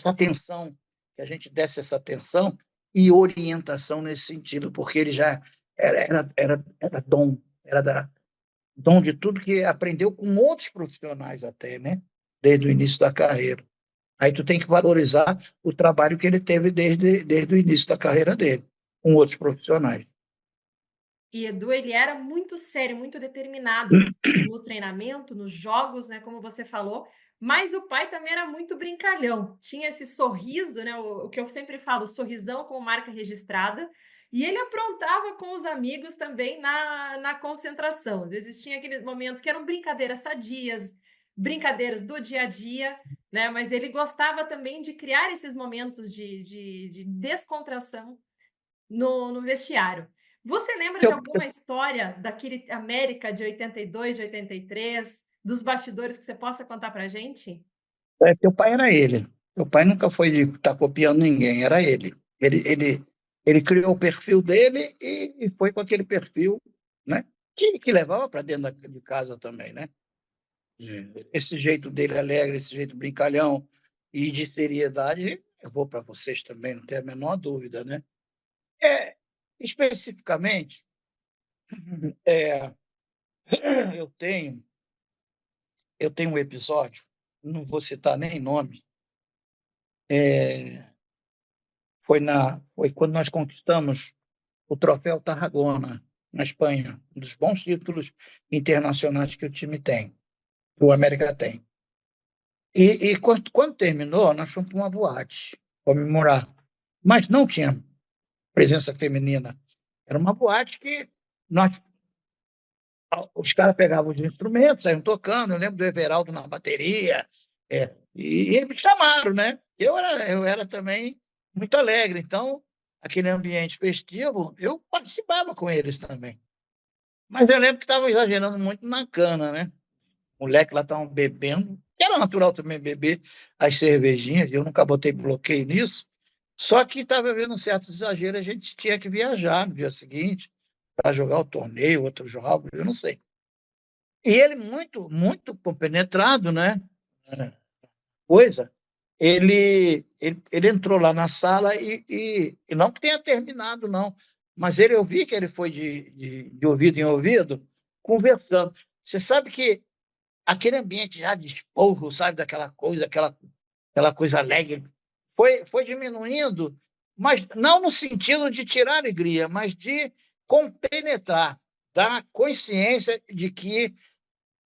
atenção, que a gente desse essa atenção e orientação nesse sentido, porque ele já era dom, dom de tudo que aprendeu com outros profissionais até, né? Desde o início da carreira. Aí tu tem que valorizar o trabalho que ele teve desde o início da carreira dele, com outros profissionais. E Edu, ele era muito sério, muito determinado no treinamento, nos jogos, né, como você falou, mas o pai também era muito brincalhão. Tinha esse sorriso, né, o que eu sempre falo, sorrisão como marca registrada, e ele aprontava com os amigos também na concentração. Às vezes tinha aquele momento que eram brincadeiras sadias, brincadeiras do dia a dia, né, mas ele gostava também de criar esses momentos de descontração no vestiário. Você lembra de Teu, alguma história daquele América de 82, de 83, dos bastidores que você possa contar para a gente? teu pai era ele. Teu pai nunca foi de estar copiando ninguém, era ele. Ele criou o perfil dele e foi com aquele perfil, né? Que levava para dentro de casa também, né? Esse jeito dele alegre, esse jeito brincalhão e de seriedade, eu vou para vocês também, não tenho a menor dúvida, né? É, especificamente, é, eu tenho, eu tenho um episódio, não vou citar nem nome, é, foi quando nós conquistamos o Troféu Tarragona, na Espanha, um dos bons títulos internacionais que o time tem, que o América tem. E quando terminou, nós fomos para uma boate comemorar, mas não tinha presença feminina. Era uma boate que nós, os caras pegavam os instrumentos, saíam tocando. Eu lembro do Everaldo na bateria, e eles me chamaram, né? Eu era também muito alegre, então aquele ambiente festivo, eu participava com eles também. Mas eu lembro que estavam exagerando muito na cana, né? Moleque lá estavam bebendo, que era natural também beber as cervejinhas, eu nunca botei bloqueio nisso. Só que estava havendo um certo exagero, a gente tinha que viajar no dia seguinte para jogar o torneio, outros jogos, eu não sei. E ele, muito, muito compenetrado, né? é, Coisa, ele entrou lá na sala e não que tenha terminado, não, mas eu vi que ele foi de ouvido em ouvido, conversando. Você sabe que aquele ambiente já de esporro, sabe, daquela coisa, aquela coisa alegre, foi diminuindo, mas não no sentido de tirar alegria, mas de compenetrar, dar consciência de que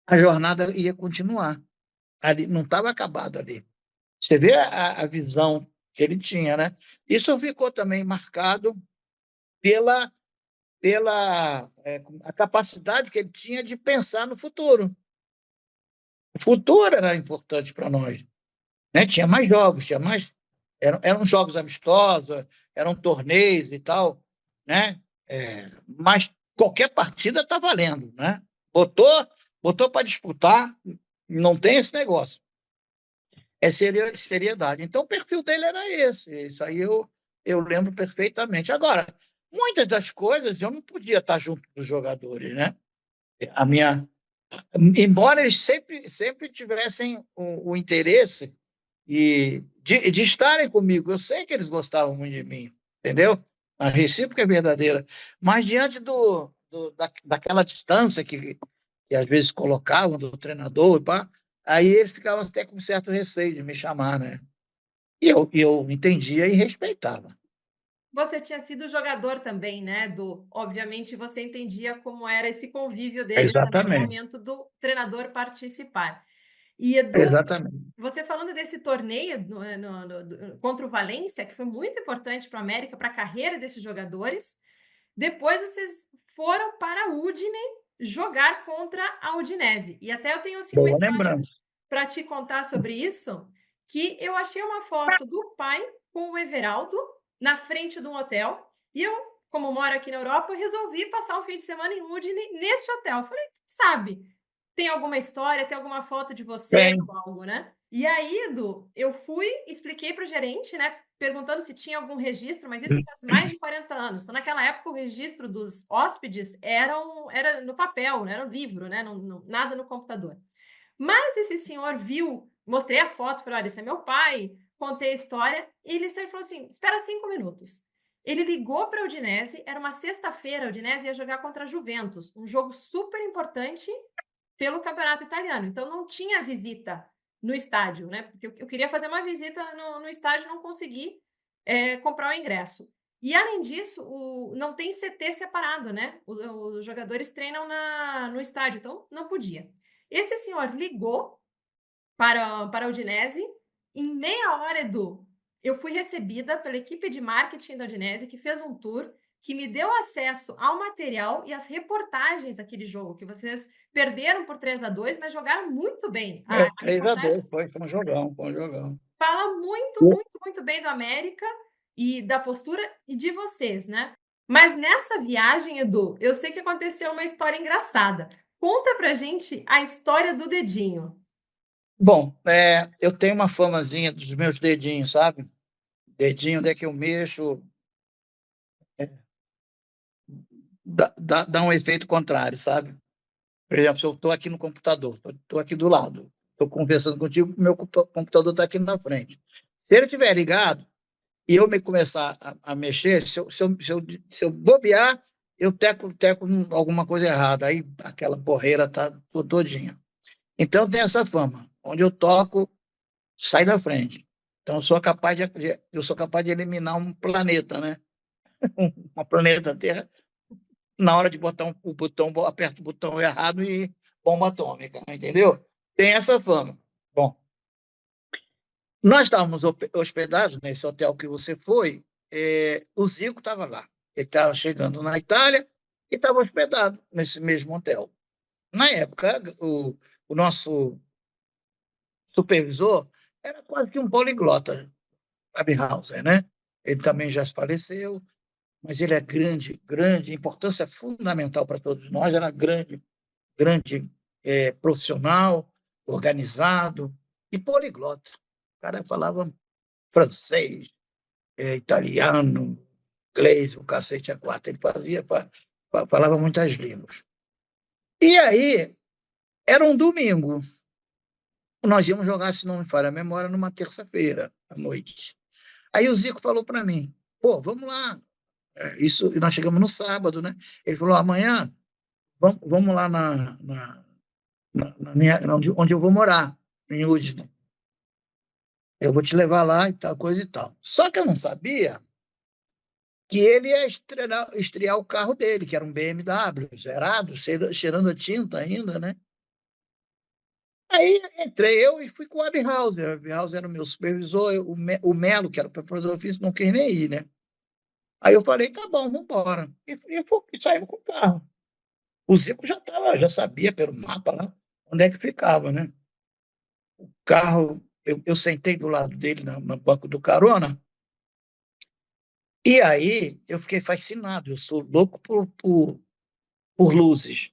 a jornada ia continuar. Ali, não estava acabado ali. Você vê a visão que ele tinha, né? Isso ficou também marcado pela, pela a capacidade que ele tinha de pensar no futuro. O futuro era importante para nós, né? Tinha mais jogos, tinha mais. Eram jogos amistosos, eram torneios e tal, né? Mas qualquer partida está valendo, né? Botou, botou para disputar, não tem esse negócio. É seriedade. Então, o perfil dele era esse. Isso aí eu lembro perfeitamente. Agora, muitas das coisas eu não podia estar junto dos jogadores, né? A minha, embora eles sempre tivessem o interesse de estarem comigo, eu sei que eles gostavam muito de mim, entendeu? A recíproca é verdadeira. Mas diante daquela distância que às vezes colocavam do treinador, e pá, aí eles ficavam até com certo receio de me chamar, né? E eu entendia e respeitava. Você tinha sido jogador também, né, Edu? Obviamente você entendia como era esse convívio deles também no Exatamente, momento do treinador participar. E Edu, exatamente. você falando desse torneio contra o Valência, que foi muito importante para a América, para a carreira desses jogadores, depois vocês foram para a Udine jogar contra a Udinese. E até eu tenho assim uma Boa história lembrança. para te contar sobre isso, que eu achei uma foto do pai com o Everaldo na frente de um hotel, e eu, como moro aqui na Europa, resolvi passar um fim de semana em Udine nesse hotel. Eu falei, sabe, tem alguma história, tem alguma foto de vocês Bem, ou algo, né? E aí, Edu, eu fui, expliquei para o gerente, né, perguntando se tinha algum registro, mas isso faz mais de 40 anos. Então, naquela época, o registro dos hóspedes era no papel, né, era no livro, né, nada no computador. Mas esse senhor viu, mostrei a foto, falei: olha, esse é meu pai, contei a história, e ele saiu e falou assim: espera 5 minutos. Ele ligou para a Udinese, era uma sexta-feira, a Udinese ia jogar contra a Juventus, um jogo super importante pelo campeonato italiano. Então não tinha visita no estádio, né? Porque eu queria fazer uma visita no estádio e não consegui comprar o ingresso. E, além disso, não tem CT separado, né? Os jogadores treinam no estádio, então não podia. Esse senhor ligou para a Udinese. Em meia hora, Edu, eu fui recebida pela equipe de marketing da Udinese, que fez um tour, que me deu acesso ao material e às reportagens daquele jogo, que vocês perderam por 3-2, mas jogaram muito bem. A 3-2, reportagem foi um jogão, foi um jogão. fala muito, muito, muito bem do América e da postura e de vocês, né? Mas nessa viagem, Edu, eu sei que aconteceu uma história engraçada. Conta pra gente a história do dedinho. Bom, eu tenho uma famazinha dos meus dedinhos, sabe? Dedinho onde é que eu mexo, é, dá um efeito contrário, sabe? Por exemplo, se eu estou aqui no computador, estou aqui do lado, estou conversando contigo, meu computador está aqui na frente. Se ele estiver ligado e eu me começar a mexer, se eu bobear, eu teco alguma coisa errada, aí aquela porreira está todinha. Então tem essa fama, onde eu toco, sai da frente. Então eu sou capaz de eliminar um planeta, né? Uma planeta Terra, na hora de botar o botão, aperto o botão errado e bomba atômica, entendeu? Tem essa fama. Bom, nós estávamos hospedados nesse hotel que você foi, o Zico estava lá. Ele estava chegando na Itália e estava hospedado nesse mesmo hotel. Na época, o nosso supervisor era quase que um poliglota, Abhauser, né? Ele também já faleceu, mas ele é grande, grande, importância fundamental para todos nós, era grande, grande profissional, organizado e poliglota. O cara falava francês, italiano, inglês, o cacete a quatro. Ele falava muitas línguas. E aí, era um domingo. Nós íamos jogar, se não me falha a memória, numa terça-feira à noite. Aí o Zico falou para mim, pô, vamos lá. Isso, e nós chegamos no sábado, né? Ele falou, amanhã, vamos lá onde eu vou morar, em Udine. Eu vou te levar lá e tal, coisa e tal. Só que eu não sabia que ele ia estrear o carro dele, que era um BMW, zerado, cheirando a tinta ainda, né? Aí entrei eu e fui com o Abhauser. O Abhauser era o meu supervisor, o Melo, que era o preparador físico, não quis nem ir, né? Aí eu falei, tá bom, vamos embora. E saímos com o carro. O Zico já sabia pelo mapa lá onde é que ficava, né? O carro, eu sentei do lado dele no banco do carona, e aí eu fiquei fascinado. Eu sou louco por luzes.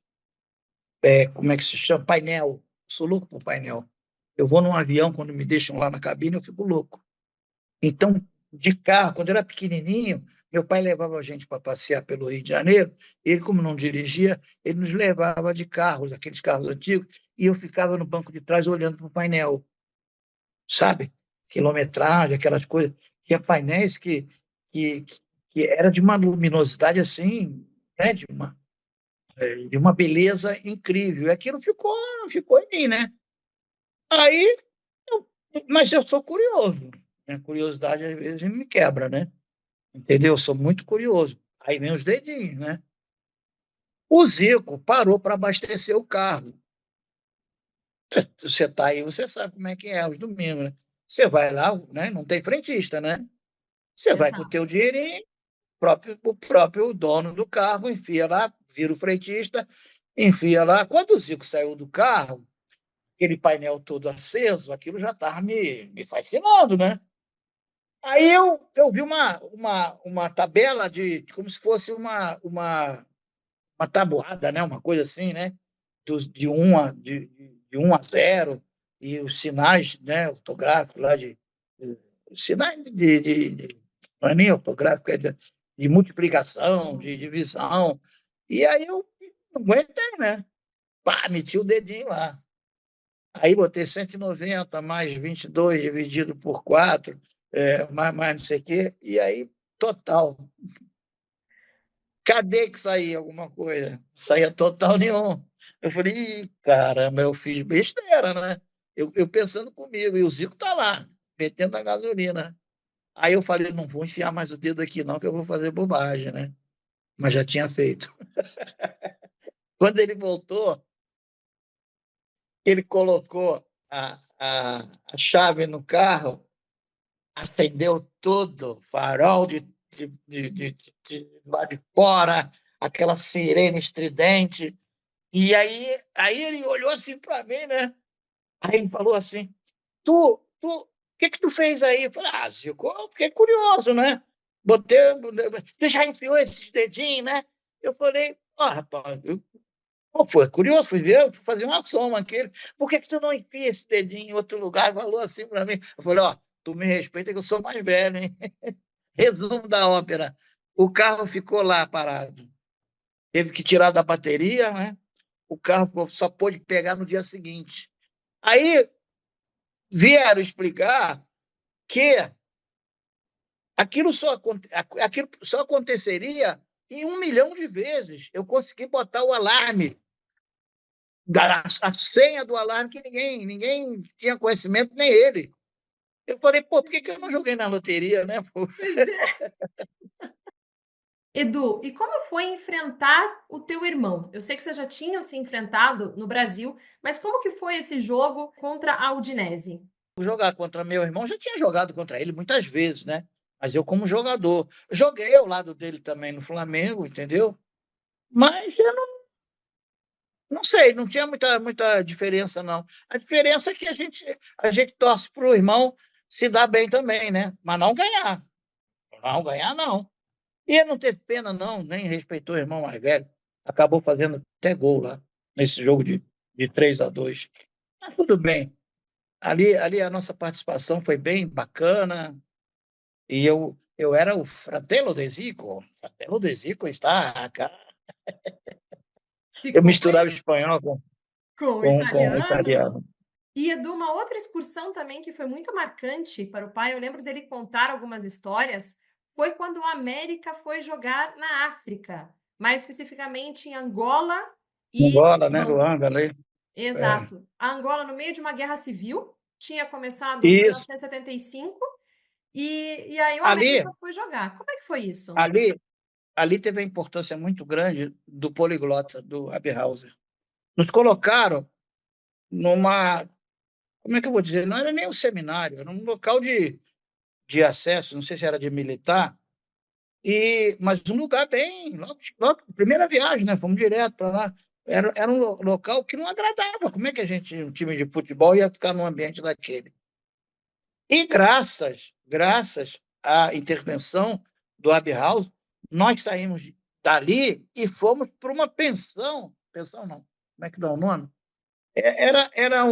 Como é que se chama? Painel. Sou louco por painel. Eu vou num avião, quando me deixam lá na cabine, eu fico louco. Então, de carro, quando eu era pequenininho, meu pai levava a gente para passear pelo Rio de Janeiro. Ele, como não dirigia, ele nos levava de carros, aqueles carros antigos, e eu ficava no banco de trás olhando para o painel, sabe? Quilometragem, aquelas coisas. Tinha painéis que, que era de uma luminosidade assim, né? De uma beleza incrível. E aquilo ficou em mim, né? Aí, eu, mas eu sou curioso. A curiosidade às vezes me quebra, né? Entendeu? Eu sou muito curioso. Aí vem os dedinhos, né? O Zico parou para abastecer o carro. Você está aí, você sabe como é que é os domingos, né? Você vai lá, né? Não tem frentista, né? Você vai com o teu dinheirinho, o próprio dono do carro enfia lá, vira o frentista, enfia lá. Quando o Zico saiu do carro, aquele painel todo aceso, aquilo já estava me fascinando, né? Aí eu vi uma tabela como se fosse uma tabuada, né? Uma coisa assim, né? De 1 a 0, e os sinais, né? Ortográficos lá sinais não é nem ortográfico, é de multiplicação, de divisão. E aí eu não aguentei, né? Pá, meti o dedinho lá. Aí botei 190 mais 22 dividido por 4, mais não sei o quê, e aí, total. Cadê que saía alguma coisa? Saía total nenhum. Eu falei, caramba, eu fiz besteira, né? Eu pensando comigo, e o Zico tá lá, metendo a gasolina. Aí eu falei, não vou enfiar mais o dedo aqui não, que eu vou fazer bobagem, né? Mas já tinha feito. Quando ele voltou, ele colocou a chave no carro, acendeu tudo, farol de lá de fora, aquela sirene estridente. E aí ele olhou assim para mim, né? Aí ele falou assim: o que que tu fez aí? Eu falei: ah, Zico, eu fiquei curioso, né? Botei, tu já enfiou esses dedinhos, né? Eu falei: ah, rapaz, pô, foi curioso, fui ver, fui fazer uma soma aqui. Por que que tu não enfia esse dedinho em outro lugar? Falou assim para mim. Eu falei: ó, tu me respeita que eu sou mais velho, hein? Resumo da ópera. O carro ficou lá parado. Teve que tirar da bateria, né? O carro só pôde pegar no dia seguinte. Aí vieram explicar que aquilo só aconteceria em 1 milhão de vezes. Eu consegui botar o alarme, a senha do alarme, que ninguém tinha conhecimento, nem ele. Eu falei, pô, por que que eu não joguei na loteria, né? Pô? Pois é. Edu, e como foi enfrentar o teu irmão? Eu sei que vocês já tinham se enfrentado no Brasil, mas como que foi esse jogo contra a Udinese? Jogar contra meu irmão, já tinha jogado contra ele muitas vezes, né? Mas eu, como jogador, joguei ao lado dele também no Flamengo, entendeu? Mas eu não sei, não tinha muita diferença, não. A diferença é que a gente torce para o irmão se dar bem também, né? Mas não ganhar. Não ganhar, não. E ele não teve pena, não, nem respeitou o irmão mais velho. Acabou fazendo até gol lá, nesse jogo de 3-2. Mas tudo bem. Ali a nossa participação foi bem bacana. E eu era o Fratello de Zico. Fratello de Zico está cá. Eu Ficou misturava espanhol com, com o com italiano. italiano. E Edu, uma outra excursão também que foi muito marcante para o pai, eu lembro dele contar algumas histórias, foi quando o América foi jogar na África, mais especificamente em Angola e Angola, né? Gabão. Luanda ali. É. Exato. A Angola, no meio de uma guerra civil, tinha começado em Isso. 1975, e aí o América Ali, foi jogar. Como é que foi isso? ali, ali teve a importância muito grande do poliglota, do Aberhauser. Nos colocaram numa, como é que eu vou dizer? Não era nem um seminário, era um local de acesso, não sei se era de militar, mas um lugar bem, logo, primeira viagem, né? Fomos direto para lá. Era um local que não agradava. Como é que um time de futebol, ia ficar num ambiente daquele? E graças à intervenção do Abhaus, nós saímos dali e fomos para uma pensão não, como é que dá o nome? Era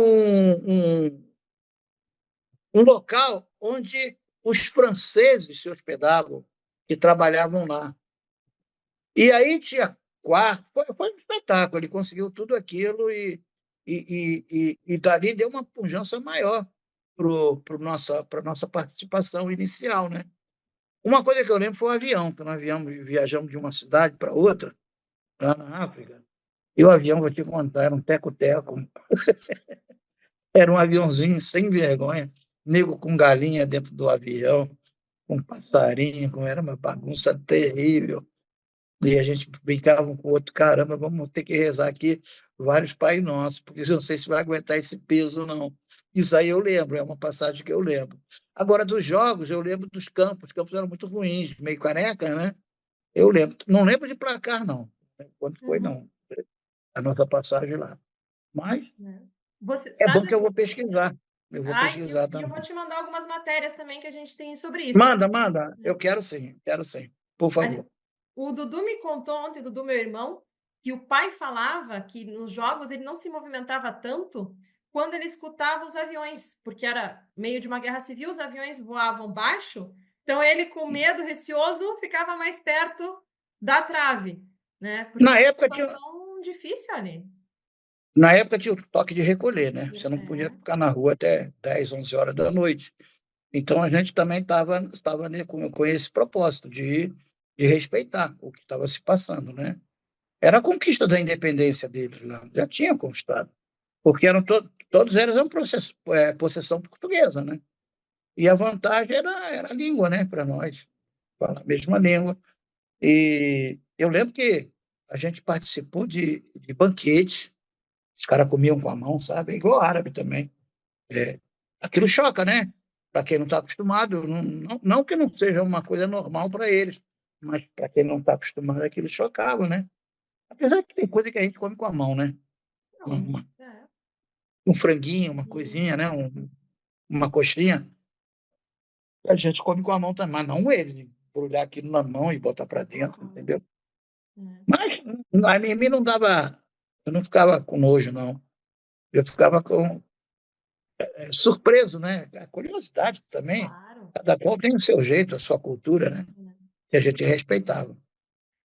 um local onde os franceses se hospedavam, que trabalhavam lá. E aí tinha quarto, foi um espetáculo, ele conseguiu tudo aquilo e dali deu uma pujança maior para a nossa participação inicial, né? Uma coisa que eu lembro foi o avião, que nós viajamos de uma cidade para outra, lá na África, e o avião, vou te contar, era um teco-teco, era um aviãozinho sem vergonha, nego com galinha dentro do avião, com passarinho, era uma bagunça terrível. E a gente brincava um com o outro, caramba, vamos ter que rezar aqui vários Pai Nossos, porque eu não sei se vai aguentar esse peso, não. Isso aí eu lembro, é uma passagem que eu lembro. Agora, dos jogos, eu lembro dos campos. Os campos eram muito ruins, meio careca, né? Eu lembro. Não lembro de placar, não. Quando foi, Uhum. não. A nossa passagem lá. Mas Né? Você é bom sabe, que eu vou Edu? pesquisar. Eu vou Ai, pesquisar eu vou também. te mandar algumas matérias também que a gente tem sobre isso. Manda, Inclusive, manda. Eu né? quero sim, quero sim. Por favor. O Dudu me contou ontem, Dudu, meu irmão, que o pai falava que nos jogos ele não se movimentava tanto quando ele escutava os aviões, porque era meio de uma guerra civil, os aviões voavam baixo, então ele, com medo, receoso, ficava mais perto da trave, né? Porque Na era uma época tinha, situação difícil ali. Na época tinha o toque de recolher, né? Você não podia É. ficar na rua até 10, 11 horas da noite. Então a gente também estava né, com esse propósito de respeitar o que estava se passando, né? Era a conquista da independência deles lá, já tinha conquistado, porque todos eles eram possessão portuguesa, né? E a vantagem era a língua, né, para nós, falar a mesma língua. E eu lembro que a gente participou de banquetes, os caras comiam com a mão, sabe? Igual árabe também. É, aquilo choca, né? Para quem não está acostumado, não que não seja uma coisa normal para eles, mas para quem não está acostumado, aquilo chocava, né? Apesar que tem coisa que a gente come com a mão, né? Não, Um, é. um franguinho, uma Uhum. coisinha, né? Uma coxinha, a gente come com a mão também, mas não eles, embrulhar aquilo na mão e botar para dentro, Uhum. entendeu? É. Mas a mim não dava, eu não ficava com nojo, não. Eu ficava surpreso, né? A curiosidade também. Claro. Cada qual tem o seu jeito, a sua cultura, né? É. Que a gente respeitava.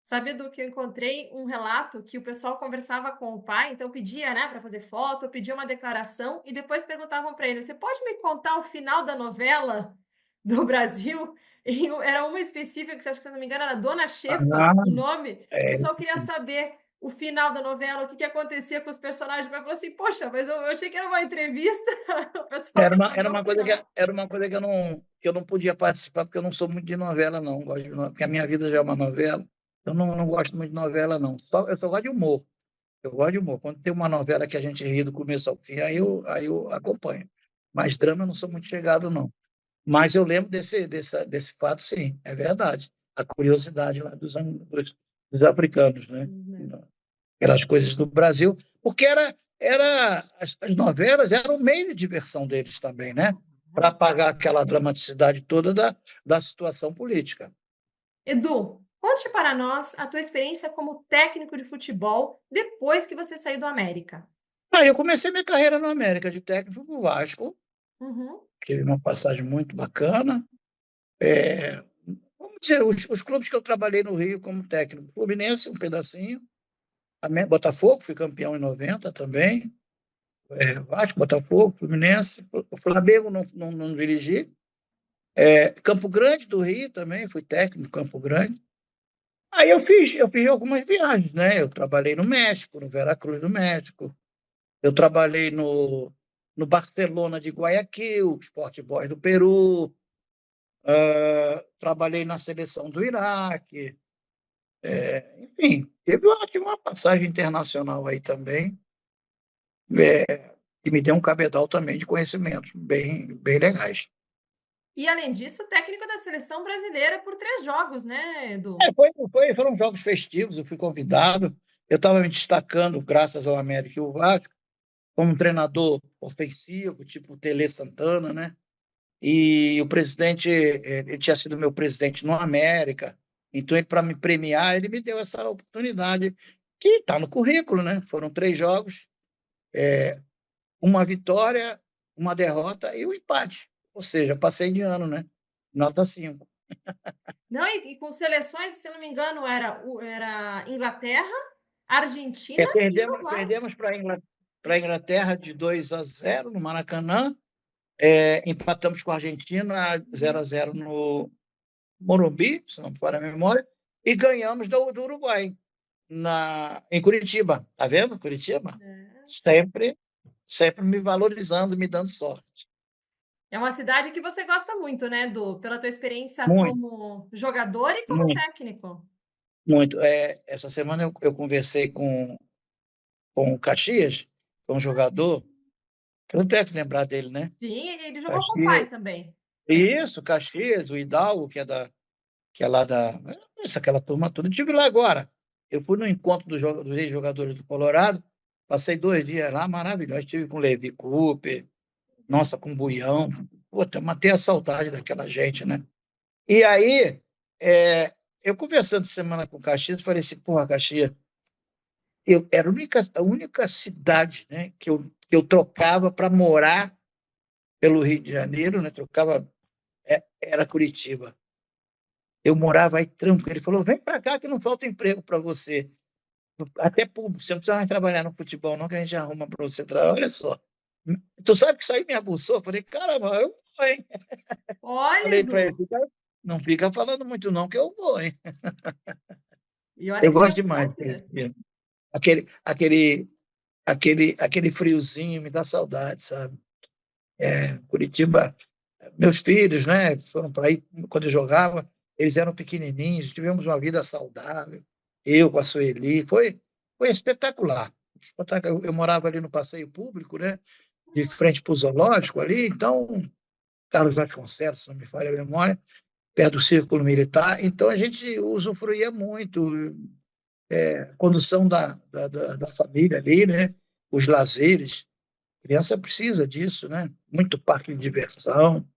Sabe do que eu encontrei um relato que o pessoal conversava com o pai, então pedia, né, para fazer foto, pedia uma declaração e depois perguntavam para ele: "Você pode me contar o final da novela do Brasil?" Era uma específica que, acho que se eu não me engano, era Dona Xepa, Ah, o nome. O é, pessoal queria saber o final da novela, o que que acontecia com os personagens. O pai falou assim: "Poxa, mas eu achei que era uma entrevista, o pessoal era quer uma, saber era o uma coisa que, final". era uma coisa que eu não podia participar, porque eu não sou muito de novela, não. Gosto de porque a minha vida já é uma novela. Eu não gosto muito de novela, não. Eu só gosto de humor. Eu gosto de humor. Quando tem uma novela que a gente ri do começo ao fim, aí eu acompanho. Mas drama eu não sou muito chegado, não. Mas eu lembro desse fato, sim, é verdade. A curiosidade lá dos africanos, né? Né. Aquelas coisas do Brasil, porque as novelas eram um meio de diversão deles também, né? Para Claro. apagar aquela dramaticidade toda da situação política. Edu, conte para nós a tua experiência como técnico de futebol depois que você saiu do América. Aí eu comecei minha carreira no América de técnico no Vasco, Uhum. tive uma passagem muito bacana. É, vamos dizer, os clubes que eu trabalhei no Rio como técnico, Fluminense, um pedacinho, Botafogo, fui campeão em 90 também, Vasco, Botafogo, Fluminense, o Flamengo não dirigi, Campo Grande do Rio também, fui técnico em Campo Grande. Aí eu fiz algumas viagens, né? Eu trabalhei no México, no Veracruz do México, eu trabalhei no Barcelona de Guayaquil, Sport Boys do Peru, trabalhei na seleção do Iraque, enfim, tive uma passagem internacional aí também, que me deu um cabedal também de conhecimentos bem, bem legais. E além disso, técnico da seleção brasileira por 3 jogos, né, Edu? Foram jogos festivos, eu fui convidado, eu estava me destacando, graças ao América e ao Vasco, como um treinador ofensivo, tipo o Tele Santana, né? E o presidente, ele tinha sido meu presidente no América, então ele, para me premiar, ele me deu essa oportunidade, que está no currículo, né? Foram 3 jogos, uma vitória, uma derrota e um empate. Ou seja, passei de ano, né? Nota 5. Não, e com seleções, se eu não me engano, era Inglaterra, Argentina e Perdemos, Uruguai. perdemos para a Inglaterra de 2-0 no Maracanã, empatamos com a Argentina 0 Uhum. a 0 no Morumbi, se não me falha a memória, e ganhamos do Uruguai em Curitiba. Tá vendo? Curitiba? É. Sempre, sempre me valorizando, me dando sorte. É uma cidade que você gosta muito, né, Edu? Pela tua experiência Muito, como jogador e como muito, técnico. muito. Essa semana eu conversei com o Caxias, com um jogador, que eu não deve lembrar dele, né? Sim, ele jogou com o Caxias, pai também. isso, Caxias, o Hidalgo, que é lá aquela turma toda. Eu estive lá agora. Eu fui no encontro dos ex-jogadores do Colorado, passei 2 dias lá, maravilhoso. Estive com o Levi Cooper, nossa, com o Buião. Puta, matei a saudade daquela gente, né? E aí, eu conversando semana com o Caxias, falei assim, porra, Caxias, era a única cidade, né, que eu trocava para morar pelo Rio de Janeiro, né? Trocava, era Curitiba. Eu morava aí tranquilo. Ele falou: vem para cá que não falta emprego para você. Até público, você não precisa mais trabalhar no futebol, não, que a gente arruma para você trabalhar. Olha só. Tu sabe que isso aí me aguçou? Eu falei: caramba, eu vou, hein? Olha, Falei para ele: Edu, não fica falando muito, não, que eu vou, hein? e olha Eu que você é gosto um bom demais. líder. Aquele aquele friozinho me dá saudade, sabe? Curitiba, meus filhos, né, foram para aí quando eu jogava, eles eram pequenininhos, tivemos uma vida saudável, eu com a Sueli, foi espetacular. Eu morava ali no Passeio Público, né, de frente para o zoológico ali, então, Carlos Vasconcelos, se não me falha a memória, perto do Círculo Militar, então a gente usufruía muito, condução da família ali, né, os lazeres, criança precisa disso, né, muito parque de diversão,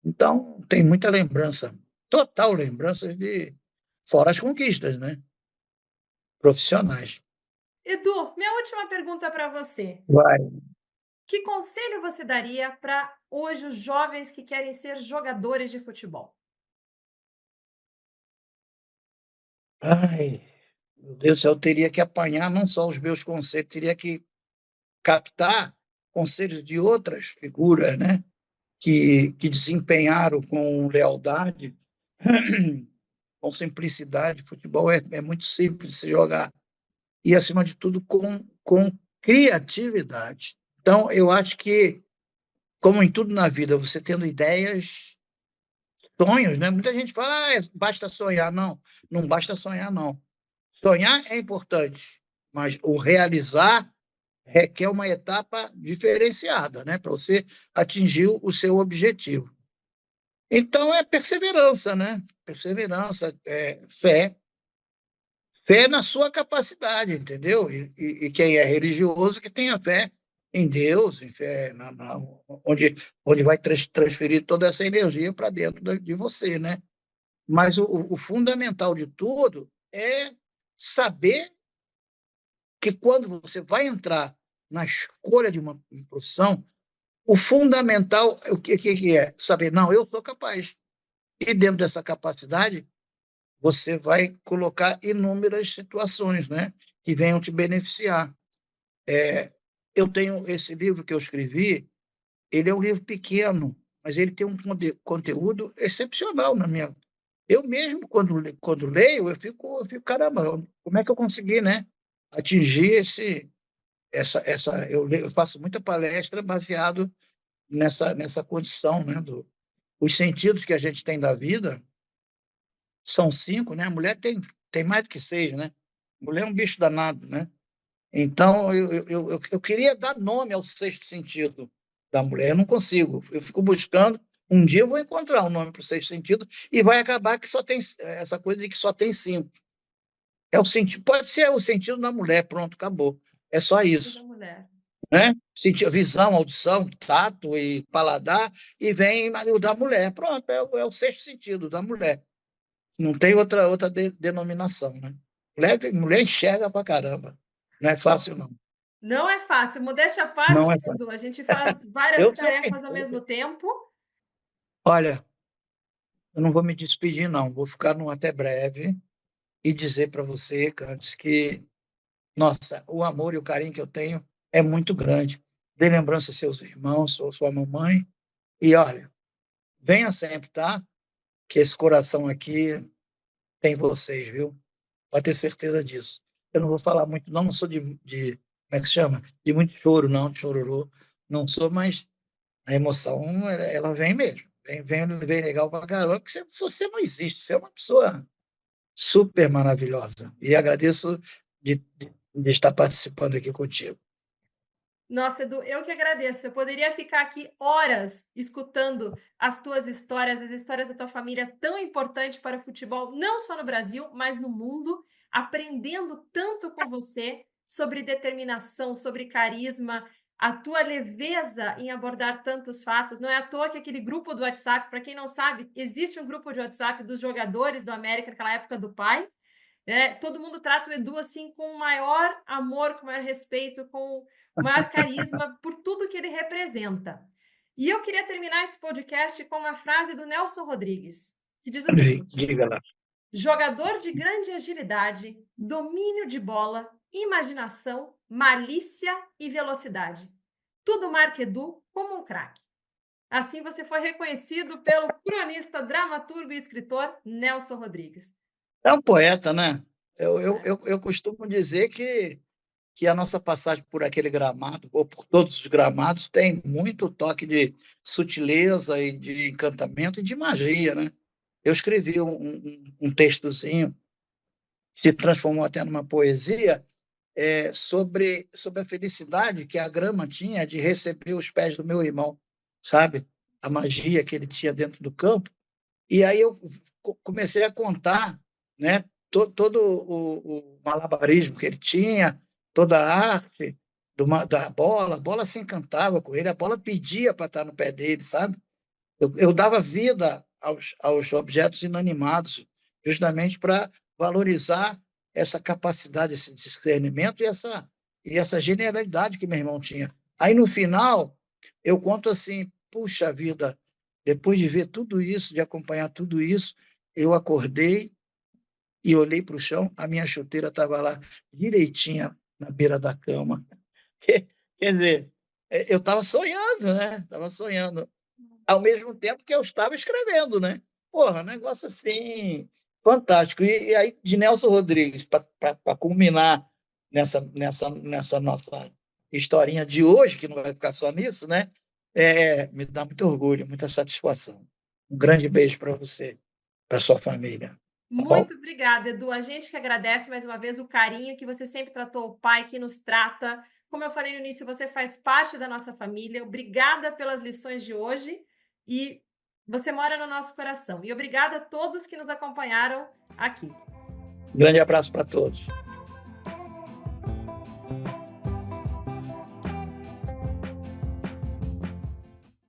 então tem muita lembrança, total lembrança fora as conquistas, né, profissionais. Edu, minha última pergunta para você. Vai. Que conselho você daria para hoje os jovens que querem ser jogadores de futebol? Ai, meu Deus do céu, eu teria que apanhar não só os meus conselhos, teria que captar conselhos de outras figuras, né, que desempenharam com lealdade, com simplicidade. Futebol é muito simples de se jogar. E, acima de tudo, com criatividade. Então, eu acho que, como em tudo na vida, você tendo ideias, sonhos, né? Muita gente fala, basta sonhar. Não, não basta sonhar, não. Sonhar é importante, mas o realizar requer uma etapa diferenciada, né? Para você atingir o seu objetivo. Então, é perseverança, né? Perseverança, fé, fé na sua capacidade, entendeu? E quem é religioso que tenha fé em Deus, em fé onde vai transferir toda essa energia para dentro de você, né? Mas o fundamental de tudo é saber que quando você vai entrar na escolha de uma profissão, o fundamental, o que é? Saber, não, eu sou capaz. E dentro dessa capacidade, você vai colocar inúmeras situações, né, que venham te beneficiar. Eu tenho esse livro que eu escrevi, ele é um livro pequeno, mas ele tem um conteúdo excepcional na minha. Eu mesmo, quando leio, eu fico, caramba, como é que eu consegui, né, atingir eu faço muita palestra baseado nessa condição, né, os sentidos que a gente tem da vida são 5, né? A mulher tem mais do que 6, né? A mulher é um bicho danado, né? Então, eu queria dar nome ao sexto sentido da mulher, eu não consigo. Eu fico buscando, um dia eu vou encontrar um nome para o sexto sentido e vai acabar que só tem essa coisa de que só tem 5. É o sentido, pode ser o sentido da mulher, pronto, acabou. É só Da isso, mulher. né? Sentir visão, audição, tato e paladar, e vem o da mulher. Pronto, é o sexto sentido da mulher. Não tem outra denominação, né? Mulher enxerga pra caramba. Não é Bom, fácil, não. não é fácil. Modéstia à Não parte, é Edu, fácil. a gente faz várias Eu sei. tarefas ao mesmo tempo. Olha, eu não vou me despedir, não. Vou ficar no até breve e dizer para você, Candes, que, nossa, o amor e o carinho que eu tenho é muito grande. Dê lembrança aos seus irmãos, sua mamãe. E, olha, venha sempre, tá? Que esse coração aqui tem vocês, viu? Pode ter certeza disso. Eu não vou falar muito, não sou como é que se chama? De muito choro, não, de chororô. Não sou, mas a emoção, ela vem mesmo. Vem legal pra caramba, porque você não existe, você é uma pessoa super maravilhosa. E agradeço de estar participando aqui contigo. Nossa, Edu, eu que agradeço. Eu poderia ficar aqui horas escutando as tuas histórias, as histórias da tua família, tão importante para o futebol, não só no Brasil, mas no mundo, aprendendo tanto com você sobre determinação, sobre carisma, a tua leveza em abordar tantos fatos. Não é à toa que aquele grupo do WhatsApp, para quem não sabe, existe um grupo de WhatsApp dos jogadores do América, naquela época do pai, né? Todo mundo trata o Edu assim com o maior amor, com o maior respeito, com o maior carisma por tudo que ele representa. E eu queria terminar esse podcast com uma frase do Nelson Rodrigues, que diz o seguinte: Diga lá. jogador de grande agilidade, domínio de bola, imaginação, malícia e velocidade. Tudo marca Edu como um craque. Assim você foi reconhecido pelo cronista, dramaturgo e escritor Nelson Rodrigues. É um poeta, né? Eu costumo dizer que que a nossa passagem por aquele gramado, ou por todos os gramados, tem muito toque de sutileza e de encantamento e de magia, né? Eu escrevi um textozinho, que se transformou até numa poesia, sobre a felicidade que a grama tinha de receber os pés do meu irmão, sabe? A magia que ele tinha dentro do campo. E aí eu comecei a contar, né, todo o malabarismo que ele tinha, toda a arte da bola. A bola se encantava com ele, a bola pedia para estar no pé dele, sabe? Eu dava vida aos objetos inanimados, justamente para valorizar essa capacidade, esse discernimento e essa genialidade que meu irmão tinha. Aí, no final, eu conto assim: puxa vida, depois de ver tudo isso, de acompanhar tudo isso, eu acordei e olhei para o chão, a minha chuteira estava lá direitinha na beira da cama. Quer dizer, eu estava sonhando, né? Estava sonhando ao mesmo tempo que eu estava escrevendo, né? Porra, um negócio assim fantástico. E aí, de Nelson Rodrigues, para culminar nessa nossa historinha de hoje, que não vai ficar só nisso, né? Me dá muito orgulho, muita satisfação. Um grande beijo para você, para sua família. Tá bom? Muito obrigada, Edu. A gente que agradece mais uma vez o carinho que você sempre tratou o pai, que nos trata. Como eu falei no início, você faz parte da nossa família. Obrigada pelas lições de hoje e você mora no nosso coração. E obrigada a todos que nos acompanharam aqui. Grande abraço para todos.